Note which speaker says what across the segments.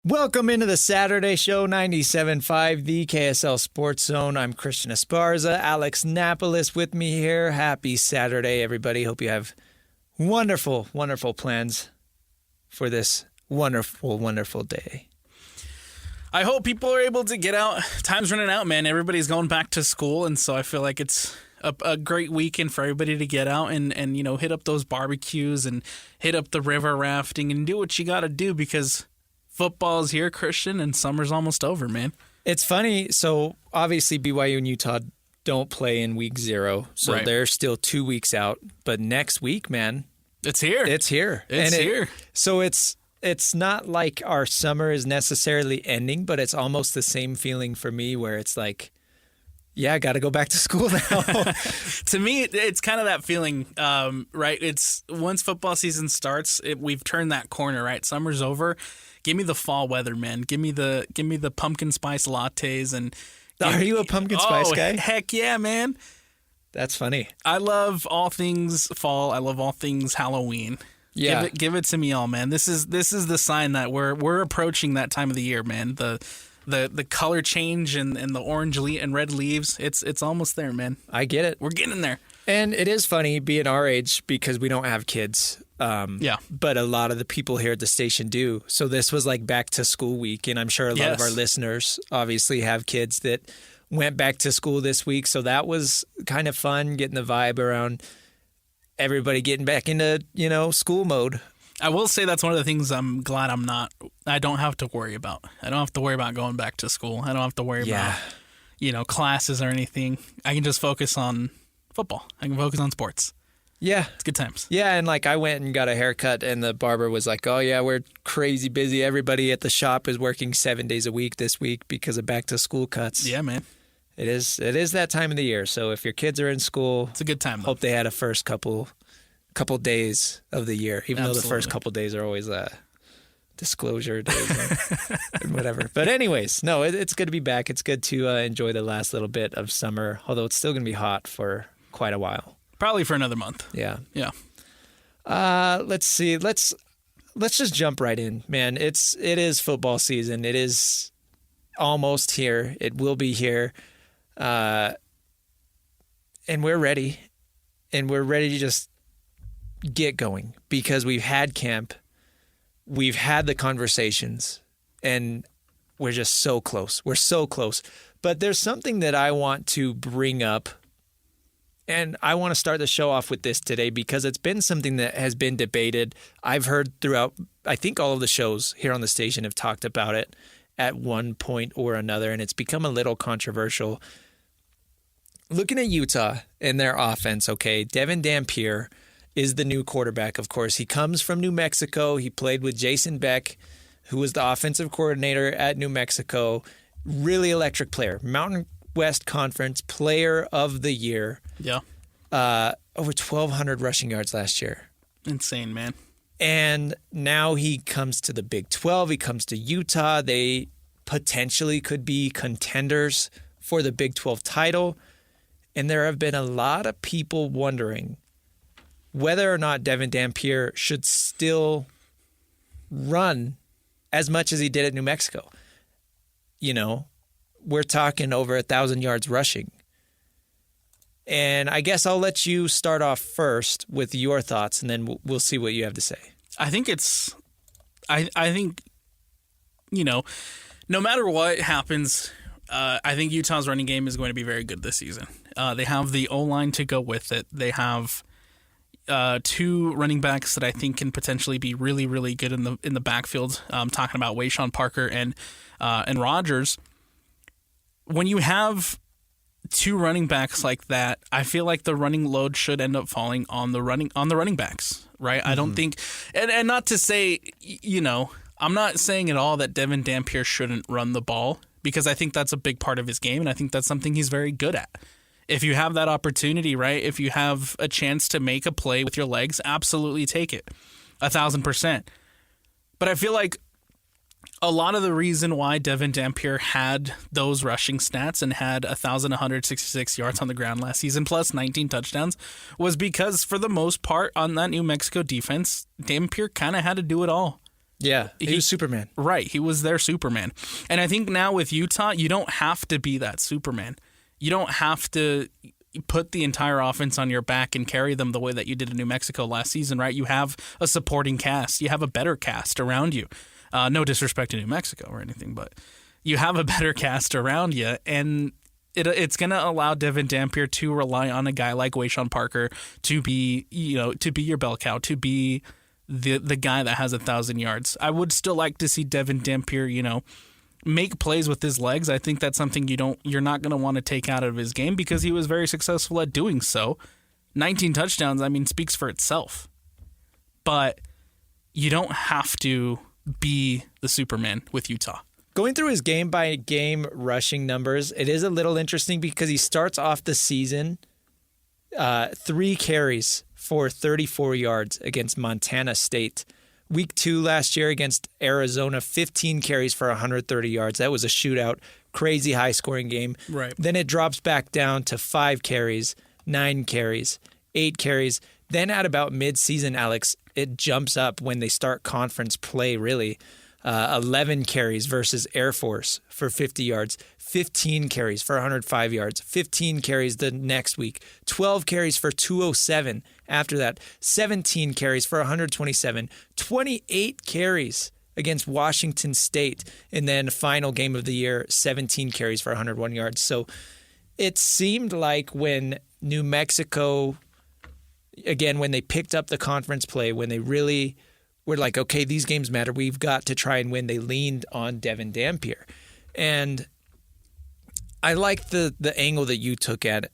Speaker 1: Welcome into the Saturday Show, 97.5, the KSL Sports Zone. I'm Christian Esparza, Alex Napoles with me here. Happy Saturday, everybody. Hope you have wonderful, wonderful plans for this wonderful, wonderful day.
Speaker 2: I hope people are able to get out. Time's running out, man. Everybody's going back to school, and so I feel like it's a great weekend for everybody to get out and hit up those barbecues and hit up the river rafting and do what you got to do because football's here, Christian, and summer's almost over, man.
Speaker 1: It's funny. So obviously BYU and Utah don't play in week 0, so
Speaker 2: Right.
Speaker 1: They're still 2 weeks out. But next week, man,
Speaker 2: It's here.
Speaker 1: it's here.
Speaker 2: It's here.
Speaker 1: So it's not like our summer is necessarily ending, but it's almost the same feeling for me where it's like, yeah, I got to go back to school now.
Speaker 2: To me, it's kind of that feeling, right? It's once football season starts, we've turned that corner, right? Summer's over. Give me the fall weather, man. Give me the pumpkin spice lattes and.
Speaker 1: Are you a pumpkin spice guy?
Speaker 2: Heck yeah, man.
Speaker 1: That's funny.
Speaker 2: I love all things fall. I love all things Halloween.
Speaker 1: Yeah.
Speaker 2: Give it to me all, man. This is the sign that we're approaching that time of the year, man. The color change and the orange and red leaves. It's almost there, man.
Speaker 1: I get it.
Speaker 2: We're getting there.
Speaker 1: And it is funny being our age because we don't have kids.
Speaker 2: Yeah.
Speaker 1: But a lot of the people here at the station do. So this was like back to school week. And I'm sure a lot of our listeners obviously have kids that went back to school this week. So that was kind of fun, getting the vibe around everybody getting back into, school mode.
Speaker 2: I will say that's one of the things I'm glad I don't have to worry about. I don't have to worry about going back to school. I don't have to worry about, classes or anything. I can just focus on football. I can focus on sports.
Speaker 1: Yeah.
Speaker 2: It's good times.
Speaker 1: Yeah, and I went and got a haircut and the barber was like, oh yeah, we're crazy busy. Everybody at the shop is working 7 days a week this week because of back to school cuts.
Speaker 2: Yeah, man.
Speaker 1: It is that time of the year. So if your kids are in school,
Speaker 2: it's a good time.
Speaker 1: Hope they had a first couple days of the year, even though the first couple days are always disclosure days and whatever. But anyways, no, it's good to be back. It's good to enjoy the last little bit of summer, although it's still going to be hot for quite a while.
Speaker 2: Probably for another month.
Speaker 1: Yeah.
Speaker 2: Yeah.
Speaker 1: Let's see. Let's just jump right in, man. It is football season. It is almost here. It will be here. And we're ready. And we're ready to just get going because we've had camp. We've had the conversations and we're just so close. We're so close. But there's something that I want to bring up. And I want to start the show off with this today because it's been something that has been debated. I've heard throughout, I think all of the shows here on the station have talked about it at one point or another, and it's become a little controversial. Looking at Utah and their offense, okay, Devon Dampier is the new quarterback, of course. He comes from New Mexico. He played with Jason Beck, who was the offensive coordinator at New Mexico. Really electric player. Mountain West Conference Player of the Year.
Speaker 2: Yeah.
Speaker 1: Over 1,200 rushing yards last year.
Speaker 2: Insane, man.
Speaker 1: And now he comes to the Big 12. He comes to Utah. They potentially could be contenders for the Big 12 title. And there have been a lot of people wondering whether or not Devon Dampier should still run as much as he did at New Mexico. We're talking over 1,000 yards rushing. And I guess I'll let you start off first with your thoughts, and then we'll see what you have to say.
Speaker 2: I think no matter what happens, I think Utah's running game is going to be very good this season. They have the O-line to go with it. They have 2 running backs that I think can potentially be really, really good in the backfield. I'm talking about Wayshawn Parker and Rogers. When you have 2 running backs like that, I feel like the running load should end up falling on the running backs, right? Mm-hmm. I don't think, and not to say, I'm not saying at all that Devon Dampier shouldn't run the ball because I think that's a big part of his game, and I think that's something he's very good at. If you have that opportunity, right? If you have a chance to make a play with your legs, absolutely take it, 1,000%. But I feel like a lot of the reason why Devon Dampier had those rushing stats and had 1,166 yards on the ground last season plus 19 touchdowns was because for the most part on that New Mexico defense, Dampier kind of had to do it all.
Speaker 1: Yeah, he was Superman.
Speaker 2: Right, he was their Superman. And I think now with Utah, you don't have to be that Superman. You don't have to put the entire offense on your back and carry them the way that you did in New Mexico last season, right? You have a supporting cast. You have a better cast around you. No disrespect to New Mexico or anything, but you have a better cast around you, and it's going to allow Devon Dampier to rely on a guy like Wayshawn Parker to be your bell cow, to be the guy that has 1,000 yards. I would still like to see Devon Dampier, make plays with his legs. I think that's something you're not going to want to take out of his game because he was very successful at doing so. 19 touchdowns, speaks for itself. But you don't have to be the Superman with Utah.
Speaker 1: Going through his game-by-game rushing numbers, it is a little interesting because he starts off the season 3 carries for 34 yards against Montana State. Week 2 last year against Arizona, 15 carries for 130 yards. That was a shootout, crazy high-scoring game.
Speaker 2: Right.
Speaker 1: Then it drops back down to 5 carries, 9 carries, 8 carries. Then at about mid-season, Alex, it jumps up when they start conference play, really. 11 carries versus Air Force for 50 yards, 15 carries for 105 yards, 15 carries the next week, 12 carries for 207 after that, 17 carries for 127, 28 carries against Washington State, and then final game of the year, 17 carries for 101 yards. So it seemed like when New Mexico, again, when they picked up the conference play, when they really were like, okay, these games matter, we've got to try and win, they leaned on Devon Dampier. And I like the angle that you took at it.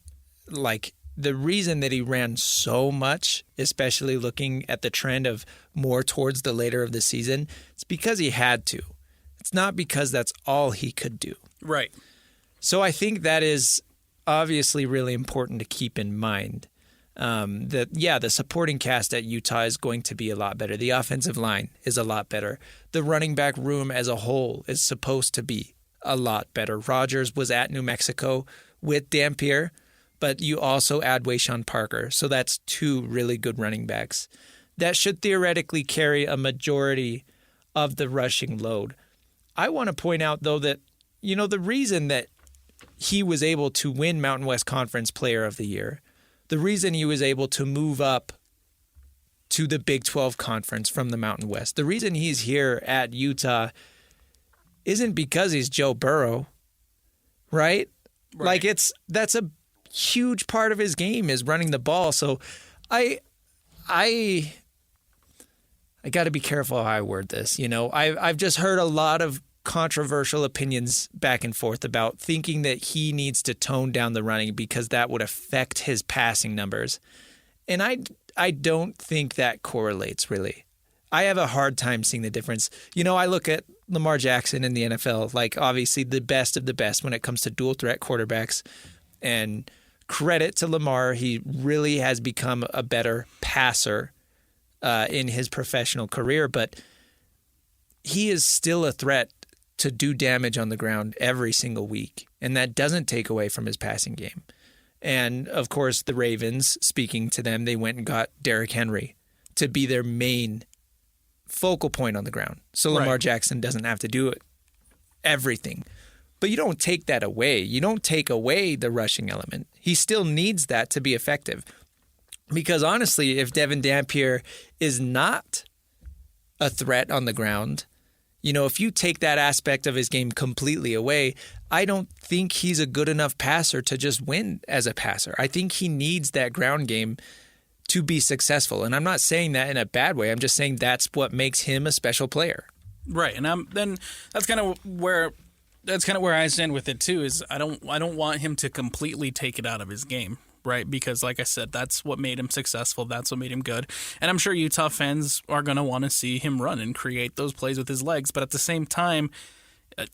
Speaker 1: Like, the reason that he ran so much, especially looking at the trend of more towards the later of the season, it's because he had to. It's not because that's all he could do.
Speaker 2: Right.
Speaker 1: So I think that is obviously really important to keep in mind. The supporting cast at Utah is going to be a lot better. The offensive line is a lot better. The running back room as a whole is supposed to be a lot better. Rogers was at New Mexico with Dampier, but you also add Wayshawn Parker. So that's 2 really good running backs. That should theoretically carry a majority of the rushing load. I want to point out, though, that, the reason that he was able to win Mountain West Conference Player of the Year, the reason he was able to move up to the Big 12 Conference from the Mountain West, the reason he's here at Utah isn't because he's Joe Burrow, right? Like, that's a huge part of his game is running the ball. So I got to be careful how I word this. I've just heard a lot of controversial opinions back and forth about thinking that he needs to tone down the running because that would affect his passing numbers. And I don't think that correlates, really. I have a hard time seeing the difference. I look at Lamar Jackson in the NFL, like obviously the best of the best when it comes to dual threat quarterbacks. And credit to Lamar, he really has become a better passer in his professional career, but he is still a threat to do damage on the ground every single week, and that doesn't take away from his passing game. And, of course, the Ravens, speaking to them, they went and got Derrick Henry to be their main focal point on the ground. So Lamar Jackson doesn't have to do everything. But you don't take that away. You don't take away the rushing element. He still needs that to be effective. Because, honestly, if Devon Dampier is not a threat on the ground, if you take that aspect of his game completely away, I don't think he's a good enough passer to just win as a passer. I think he needs that ground game to be successful. And I'm not saying that in a bad way. I'm just saying that's what makes him a special player.
Speaker 2: Right. And then that's kind of where I stand with it too, is I don't want him to completely take it out of his game. Right, because like I said, that's what made him successful. That's what made him good. And I'm sure Utah fans are going to want to see him run and create those plays with his legs. But at the same time,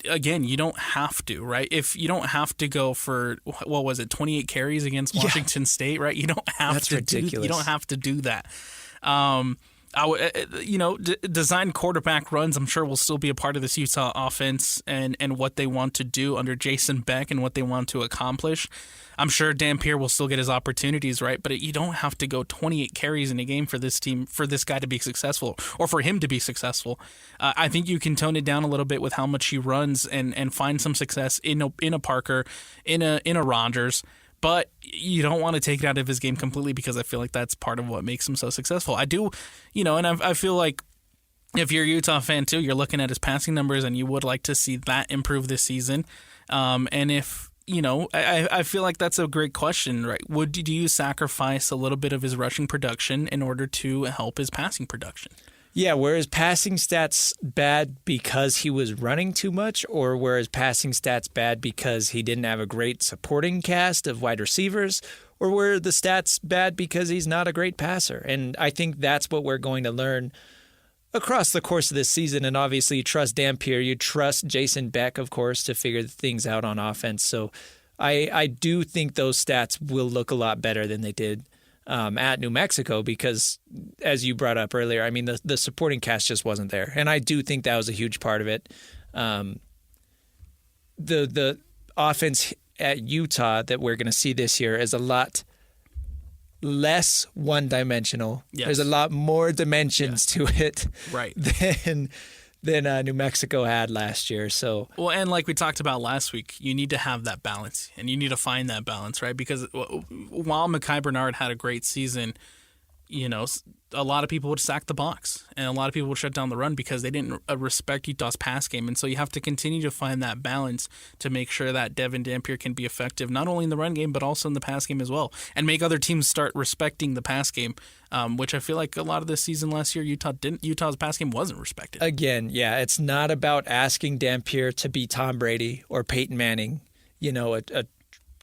Speaker 2: again, you don't have to, right? If you don't have to go for, 28 carries against Washington State, right? You don't have
Speaker 1: That's
Speaker 2: to
Speaker 1: ridiculous.
Speaker 2: You don't have to do that. Design quarterback runs, I'm sure, will still be a part of this Utah offense and what they want to do under Jason Beck and what they want to accomplish. I'm sure Dampier will still get his opportunities, right? But you don't have to go 28 carries in a game for this team, for this guy to be successful or for him to be successful. I think you can tone it down a little bit with how much he runs and find some success in a Parker, in a Rodgers. But you don't want to take it out of his game completely because I feel like that's part of what makes him so successful. I do, and I feel like if you're a Utah fan too, you're looking at his passing numbers and you would like to see that improve this season. And if, I feel like that's a great question, right? Do you sacrifice a little bit of his rushing production in order to help his passing production?
Speaker 1: Yeah, were his passing stats bad because he was running too much, or were his passing stats bad because he didn't have a great supporting cast of wide receivers, or were the stats bad because he's not a great passer? And I think that's what we're going to learn across the course of this season. And obviously you trust Dampier, you trust Jason Beck, of course, to figure things out on offense. So I do think those stats will look a lot better than they did at New Mexico because, as you brought up earlier, I mean, the supporting cast just wasn't there. And I do think that was a huge part of it. The offense at Utah that we're going to see this year is a lot less one-dimensional.
Speaker 2: Yes.
Speaker 1: There's a lot more dimensions to it
Speaker 2: right.
Speaker 1: than New Mexico had last year. So,
Speaker 2: well, and like we talked about last week, you need to have that balance, and you need to find that balance, right? Because while Mekhi Bernard had a great season, a lot of people would stack the box, and a lot of people would shut down the run because they didn't respect Utah's pass game. And so you have to continue to find that balance to make sure that Devon Dampier can be effective, not only in the run game, but also in the pass game as well, and make other teams start respecting the pass game, which I feel like a lot of this season last year, Utah's pass game wasn't respected.
Speaker 1: Again, yeah, it's not about asking Dampier to be Tom Brady or Peyton Manning, a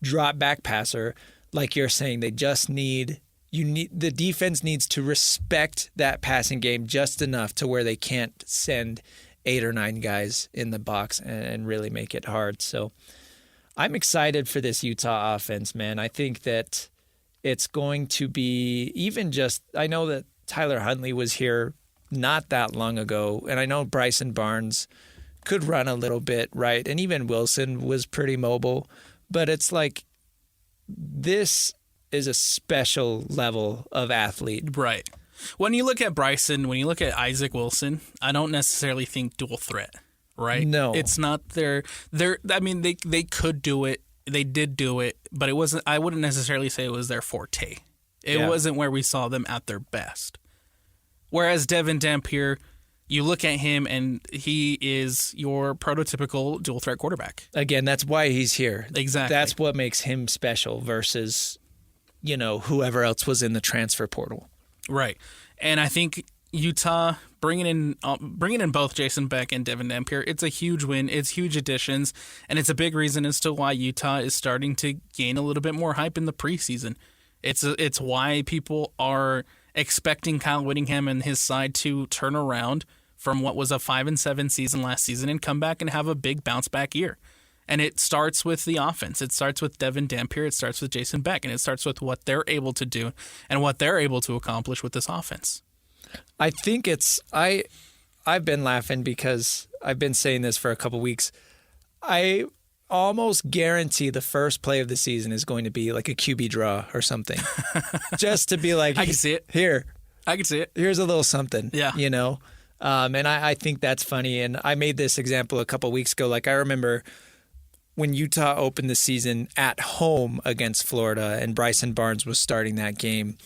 Speaker 1: drop back passer. Like you're saying, they just need... the defense needs to respect that passing game just enough to where they can't send 8 or 9 guys in the box and really make it hard. So I'm excited for this Utah offense, man. I think that it's going to be I know that Tyler Huntley was here not that long ago, and I know Bryson Barnes could run a little bit, right? And even Wilson was pretty mobile, but it's like this is a special level of athlete.
Speaker 2: Right. When you look at Bryson, when you look at Isaac Wilson, I don't necessarily think dual threat, right?
Speaker 1: No.
Speaker 2: It's not I mean, they could do it. They did do it, but it wasn't, I wouldn't necessarily say it was their forte. It wasn't where we saw them at their best. Whereas Devon Dampier, you look at him and he is your prototypical dual threat quarterback.
Speaker 1: Again, that's why he's here.
Speaker 2: Exactly.
Speaker 1: That's what makes him special versus whoever else was in the transfer portal.
Speaker 2: Right. And I think Utah bringing in both Jason Beck and Devon Dampier, it's a huge win. It's huge additions, and it's a big reason as to why Utah is starting to gain a little bit more hype in the preseason. It's why people are expecting Kyle Whittingham and his side to turn around from what was a 5-7 season last season and come back and have a big bounce back year. And it starts with the offense. It starts with Devon Dampier. It starts with Jason Beck. And it starts with what they're able to do and what they're able to accomplish with this offense.
Speaker 1: I think I've been laughing because I've been saying this for a couple weeks. I almost guarantee the first play of the season is going to be like a QB draw or something. Just to be like,
Speaker 2: I can see it.
Speaker 1: Here.
Speaker 2: I can see it.
Speaker 1: Here's a little something.
Speaker 2: Yeah.
Speaker 1: And I think that's funny. And I made this example a couple weeks ago. Like I remember when Utah opened the season at home against Florida and Bryson Barnes was starting that game.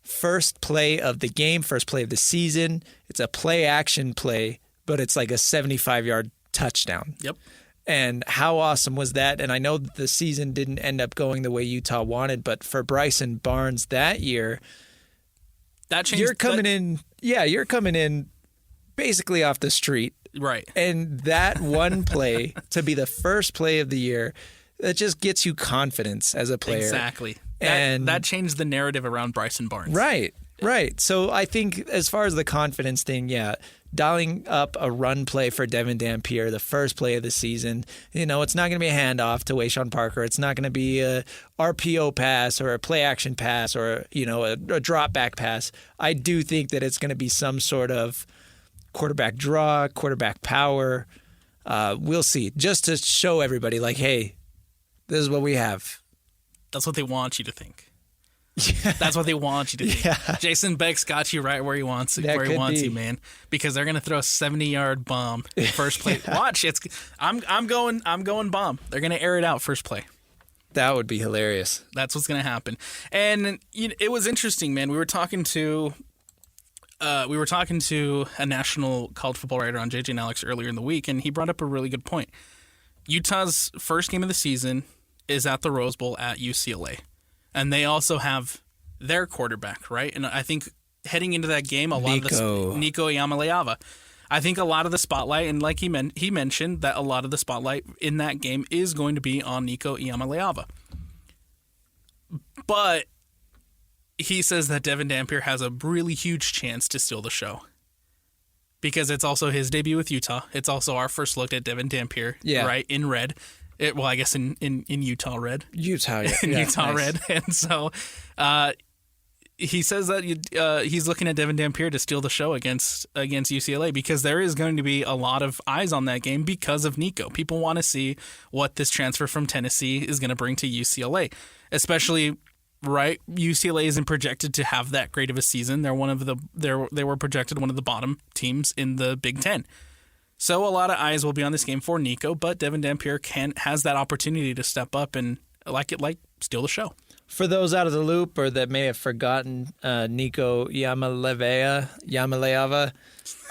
Speaker 1: First play of the game, first play of the season. It's a play-action play, but it's like a 75-yard touchdown.
Speaker 2: Yep.
Speaker 1: And how awesome was that? And I know that the season didn't end up going the way Utah wanted, but for Bryson Barnes that year,
Speaker 2: that changed.
Speaker 1: You're coming in basically off the street.
Speaker 2: Right.
Speaker 1: And that one play to be the first play of the year, that just gets you confidence as a player.
Speaker 2: Exactly.
Speaker 1: And
Speaker 2: that changed the narrative around Bryson Barnes.
Speaker 1: Right. So I think as far as the confidence thing, dialing up a run play for Devon Dampier, the first play of the season. It's not going to be a handoff to Wayshawn Parker. It's not going to be a RPO pass or a play action pass or, a drop back pass. I do think that it's going to be some sort of quarterback draw, quarterback power. We'll see. Just to show everybody, like, hey, this is what we have.
Speaker 2: That's what they want you to think.
Speaker 1: Yeah.
Speaker 2: That's what they want you to think.
Speaker 1: Yeah.
Speaker 2: Jason Beck's got you right where he wants you, man. Because they're gonna throw a 70-yard bomb first play.
Speaker 1: Yeah.
Speaker 2: Watch, I'm going bomb. They're gonna air it out first play.
Speaker 1: That would be hilarious.
Speaker 2: That's what's gonna happen. And it was interesting, man. We were talking to a national college football writer on JJ and Alex earlier in the week, and he brought up a really good point. Utah's first game of the season is at the Rose Bowl at UCLA. And they also have their quarterback, right? And I think heading into that game, Nico Iamaleava. I think a lot of the spotlight, and like he mentioned, that a lot of the spotlight in that game is going to be on Nico Iamaleava. But he says that Devon Dampier has a really huge chance to steal the show. Because it's also his debut with Utah. It's also our first look at Devon Dampier, right, in red. I guess in Utah red.
Speaker 1: Utah, yeah.
Speaker 2: In Utah
Speaker 1: nice.
Speaker 2: red. And so he says that he's looking at Devon Dampier to steal the show against UCLA because there is going to be a lot of eyes on that game because of Nico. People want to see what this transfer from Tennessee is going to bring to UCLA, especially, right, UCLA isn't projected to have that great of a season. They were projected one of the bottom teams in the Big Ten. So a lot of eyes will be on this game for Nico, but Devon Dampier has that opportunity to step up and steal the show.
Speaker 1: For those out of the loop or that may have forgotten, Nico Iamaleava,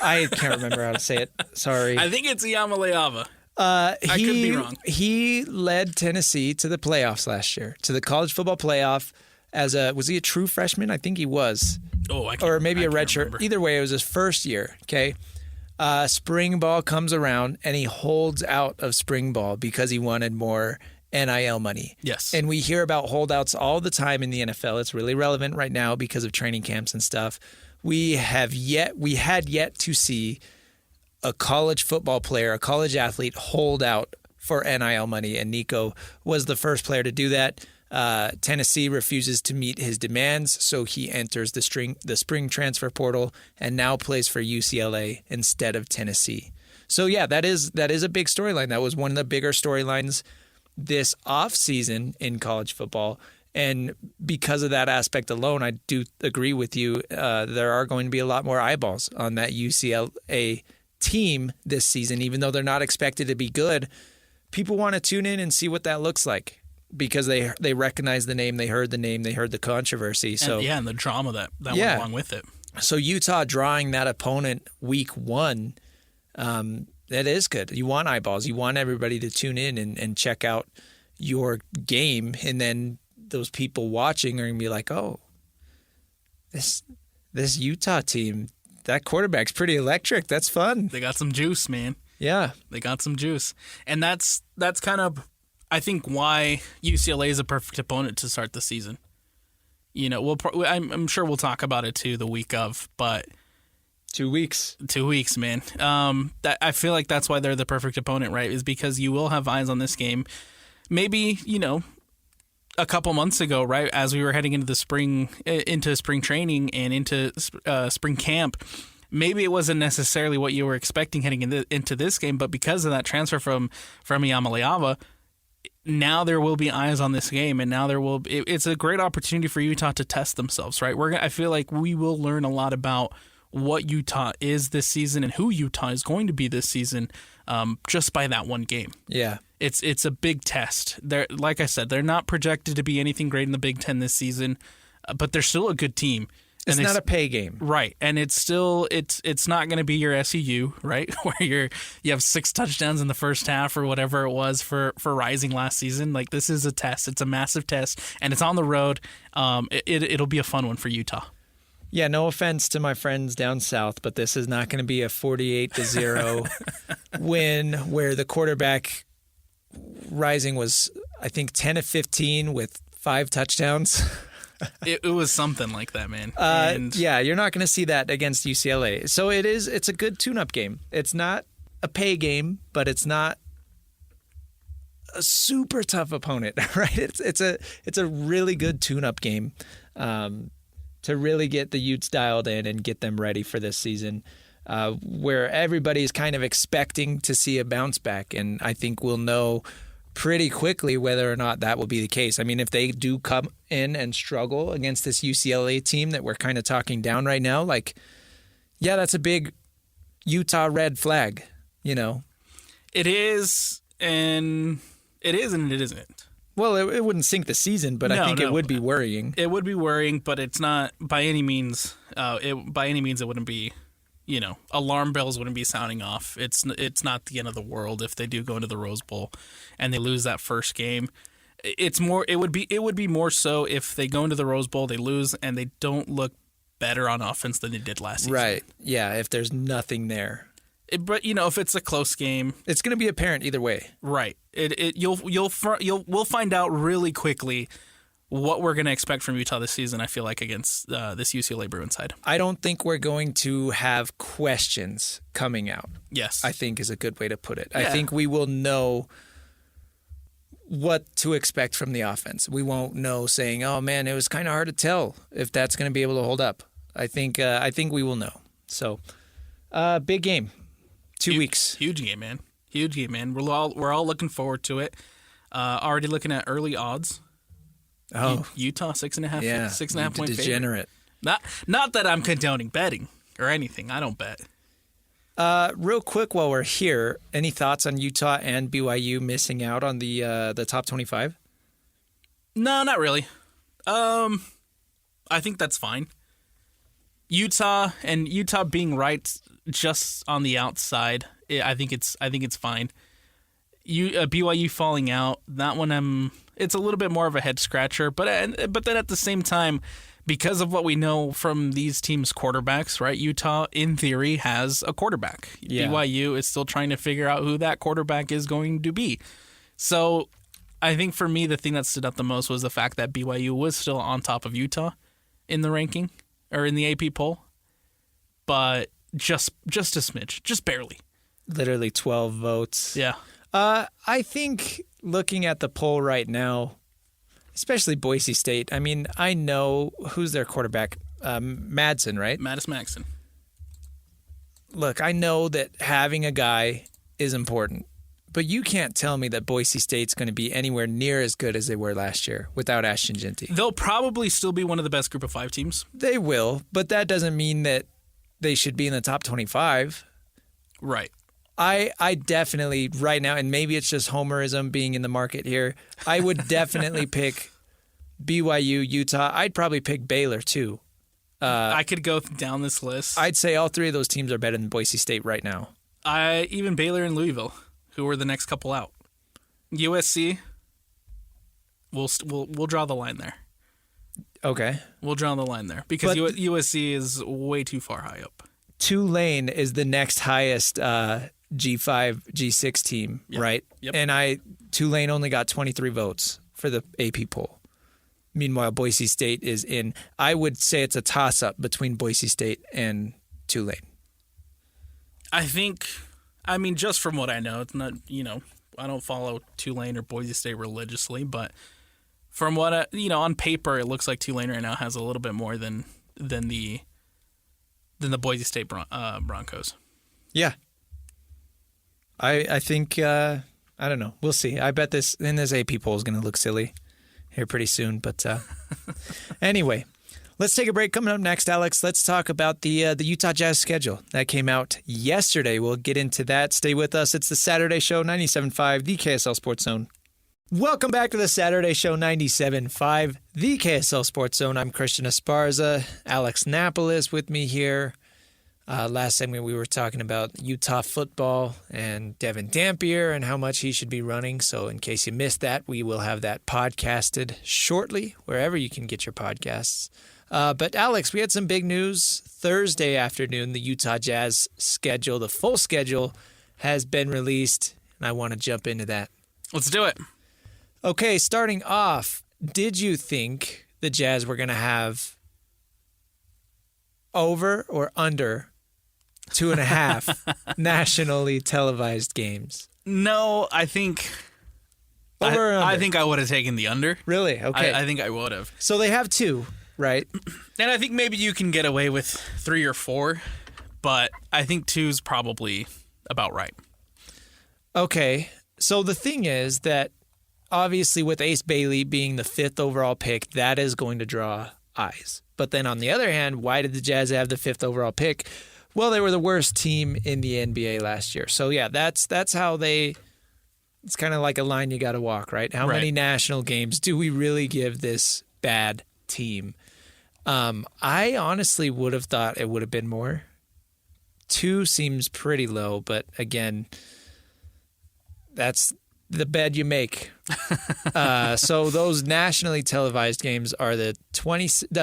Speaker 1: I can't remember how to say it. Sorry.
Speaker 2: I think it's Iamaleava. I could be wrong.
Speaker 1: He led Tennessee to the playoffs last year, to the college football playoff. Was he a true freshman? I think he was. Or maybe a redshirt. Either way, it was his first year. Okay. Spring ball comes around and he holds out of spring ball because he wanted more NIL money.
Speaker 2: Yes.
Speaker 1: And we hear about holdouts all the time in the NFL. It's really relevant right now because of training camps and stuff. We had yet to see a college football player, a college athlete hold out for NIL money, and Nico was the first player to do that. Tennessee refuses to meet his demands, so he enters the spring transfer portal and now plays for UCLA instead of Tennessee. So yeah, that is a big storyline. That was one of the bigger storylines this offseason in college football. And because of that aspect alone, I do agree with you. There are going to be a lot more eyeballs on that UCLA team this season, even though they're not expected to be good. People want to tune in and see what that looks like. Because they recognize the name, they heard the controversy. So
Speaker 2: and the drama that went along with it.
Speaker 1: So Utah drawing that opponent week 1, that is good. You want eyeballs. You want everybody to tune in and check out your game, and then those people watching are gonna be like, oh, this Utah team, that quarterback's pretty electric. That's fun.
Speaker 2: They got some juice, man.
Speaker 1: Yeah,
Speaker 2: they got some juice, and that's kind of, I think, why UCLA is a perfect opponent to start the season. I'm sure we'll talk about it too the week of, but
Speaker 1: 2 weeks.
Speaker 2: 2 weeks, man. I feel like that's why they're the perfect opponent, right? Is because you will have eyes on this game. Maybe, a couple months ago, right, as we were heading into spring training and into spring camp, maybe it wasn't necessarily what you were expecting heading into this game, but because of that transfer from Iamaleava, now there will be eyes on this game, and now it's a great opportunity for Utah to test themselves, right? I feel like we will learn a lot about what Utah is this season and who Utah is going to be this season, just by that one game.
Speaker 1: Yeah.
Speaker 2: It's a big test. Like I said, they're not projected to be anything great in the Big Ten this season, but they're still a good team.
Speaker 1: It's not a pay game.
Speaker 2: Right. And it's not going to be your SEU, right? Where you have 6 touchdowns in the first half or whatever it was for Rising last season. Like, this is a test. It's a massive test, and it's on the road. It'll be a fun one for Utah.
Speaker 1: Yeah, no offense to my friends down south, but this is not going to be a 48-0 win where the quarterback Rising was, I think, 10 of 15 with 5 touchdowns.
Speaker 2: It was something like that, man.
Speaker 1: Yeah, you're not going to see that against UCLA. So it's a good tune-up game. It's not a pay game, but it's not a super tough opponent, right? It's a really good tune-up game to really get the Utes dialed in and get them ready for this season, where everybody's kind of expecting to see a bounce back, and I think we'll know pretty quickly whether or not that will be the case. I mean, if they do come in and struggle against this UCLA team that we're kind of talking down right now, like, yeah, that's a big Utah red flag, you know?
Speaker 2: It is, and it isn't.
Speaker 1: Well, it wouldn't sink the season, but I think it would be worrying.
Speaker 2: It would be worrying, but it's not by any means. It wouldn't be, alarm bells wouldn't be sounding off. It's not the end of the world if they do go into the Rose Bowl and they lose that first game. It's more. It would be more so if they go into the Rose Bowl, they lose, and they don't look better on offense than they did last season.
Speaker 1: Right. Yeah. If there's nothing there.
Speaker 2: But if it's a close game,
Speaker 1: it's going to be apparent either way.
Speaker 2: Right. We'll find out really quickly what we're going to expect from Utah this season. I feel like against this UCLA Bruins side.
Speaker 1: I don't think we're going to have questions coming out.
Speaker 2: Yes,
Speaker 1: I think is a good way to put it. Yeah. I think we will know what to expect from the offense. We won't know saying, "Oh man, it was kind of hard to tell if that's going to be able to hold up." I think we will know. So, big game. 2 weeks.
Speaker 2: Huge game, man. Huge game, man. We're all looking forward to it. Already looking at early odds.
Speaker 1: Oh,
Speaker 2: Utah 6.5.
Speaker 1: Yeah,
Speaker 2: 6.5 point
Speaker 1: degenerate.
Speaker 2: Favorite. Not that I'm condoning betting or anything. I don't bet.
Speaker 1: Real quick, while we're here, any thoughts on Utah and BYU missing out on the top 25?
Speaker 2: No, not really. I think that's fine. Utah being right just on the outside, I think it's fine. BYU falling out, that one it's a little bit more of a head scratcher, but then at the same time, because of what we know from these teams' quarterbacks, right? Utah, in theory, has a quarterback. Yeah. BYU is still trying to figure out who that quarterback is going to be. So I think for me, the thing that stood out the most was the fact that BYU was still on top of Utah in the ranking or in the AP poll, but just a smidge, just barely.
Speaker 1: Literally 12 votes.
Speaker 2: Yeah.
Speaker 1: I think looking at the poll right now, especially Boise State, I mean, I know who's their quarterback, Madsen, right?
Speaker 2: Mattis Maxson.
Speaker 1: Look, I know that having a guy is important, but you can't tell me that Boise State's going to be anywhere near as good as they were last year without Ashton Ginty.
Speaker 2: They'll probably still be one of the best group of 5 teams.
Speaker 1: They will, but that doesn't mean that they should be in the top 25.
Speaker 2: Right.
Speaker 1: I definitely, right now, and maybe it's just homerism being in the market here, I would definitely pick BYU, Utah. I'd probably pick Baylor, too.
Speaker 2: I could go down this list.
Speaker 1: I'd say all 3 of those teams are better than Boise State right now.
Speaker 2: Even Baylor and Louisville, who are the next couple out. USC, we'll draw the line there.
Speaker 1: Okay.
Speaker 2: We'll draw the line there because USC is way too far high up.
Speaker 1: Tulane is the next highest G5, G6 team,
Speaker 2: yep.
Speaker 1: right?
Speaker 2: Yep.
Speaker 1: And Tulane only got 23 votes for the AP poll. Meanwhile, Boise State is in. I would say it's a toss-up between Boise State and Tulane.
Speaker 2: I mean, just from what I know, it's not, I don't follow Tulane or Boise State religiously, but from what on paper, it looks like Tulane right now has a little bit more than the Boise State Broncos.
Speaker 1: Yeah. I think, I don't know. We'll see. I bet this AP poll is going to look silly here pretty soon. But anyway, let's take a break. Coming up next, Alex, let's talk about the Utah Jazz schedule. That came out yesterday. We'll get into that. Stay with us. It's the Saturday Show, 97.5, the KSL Sports Zone. Welcome back to the Saturday Show, 97.5, the KSL Sports Zone. I'm Christian Esparza. Alex Napoles with me here. Last segment, we were talking about Utah football and Devon Dampier and how much he should be running. So in case you missed that, we will have that podcasted shortly, wherever you can get your podcasts. But Alex, we had some big news Thursday afternoon. The Utah Jazz schedule, the full schedule, has been released, and I want to jump into that.
Speaker 2: Let's do it.
Speaker 1: Okay, starting off, did you think the Jazz were going to have over or under 2.5 nationally televised games.
Speaker 2: No, I think
Speaker 1: Over or under?
Speaker 2: I think I would have taken the under.
Speaker 1: Really? Okay.
Speaker 2: I think I would have.
Speaker 1: So they have 2, right?
Speaker 2: And I think maybe you can get away with 3 or 4, but I think 2's probably about right.
Speaker 1: Okay. So the thing is that obviously with Ace Bailey being the 5th overall pick, that is going to draw eyes. But then on the other hand, why did the Jazz have the 5th overall pick? Well, they were the worst team in the NBA last year. So yeah, that's how they. It's kind of like a line you got to walk, right? How many national games do we really give this bad team? I honestly would have thought it would have been more. 2 seems pretty low, but again, that's the bed you make. So those nationally televised games are the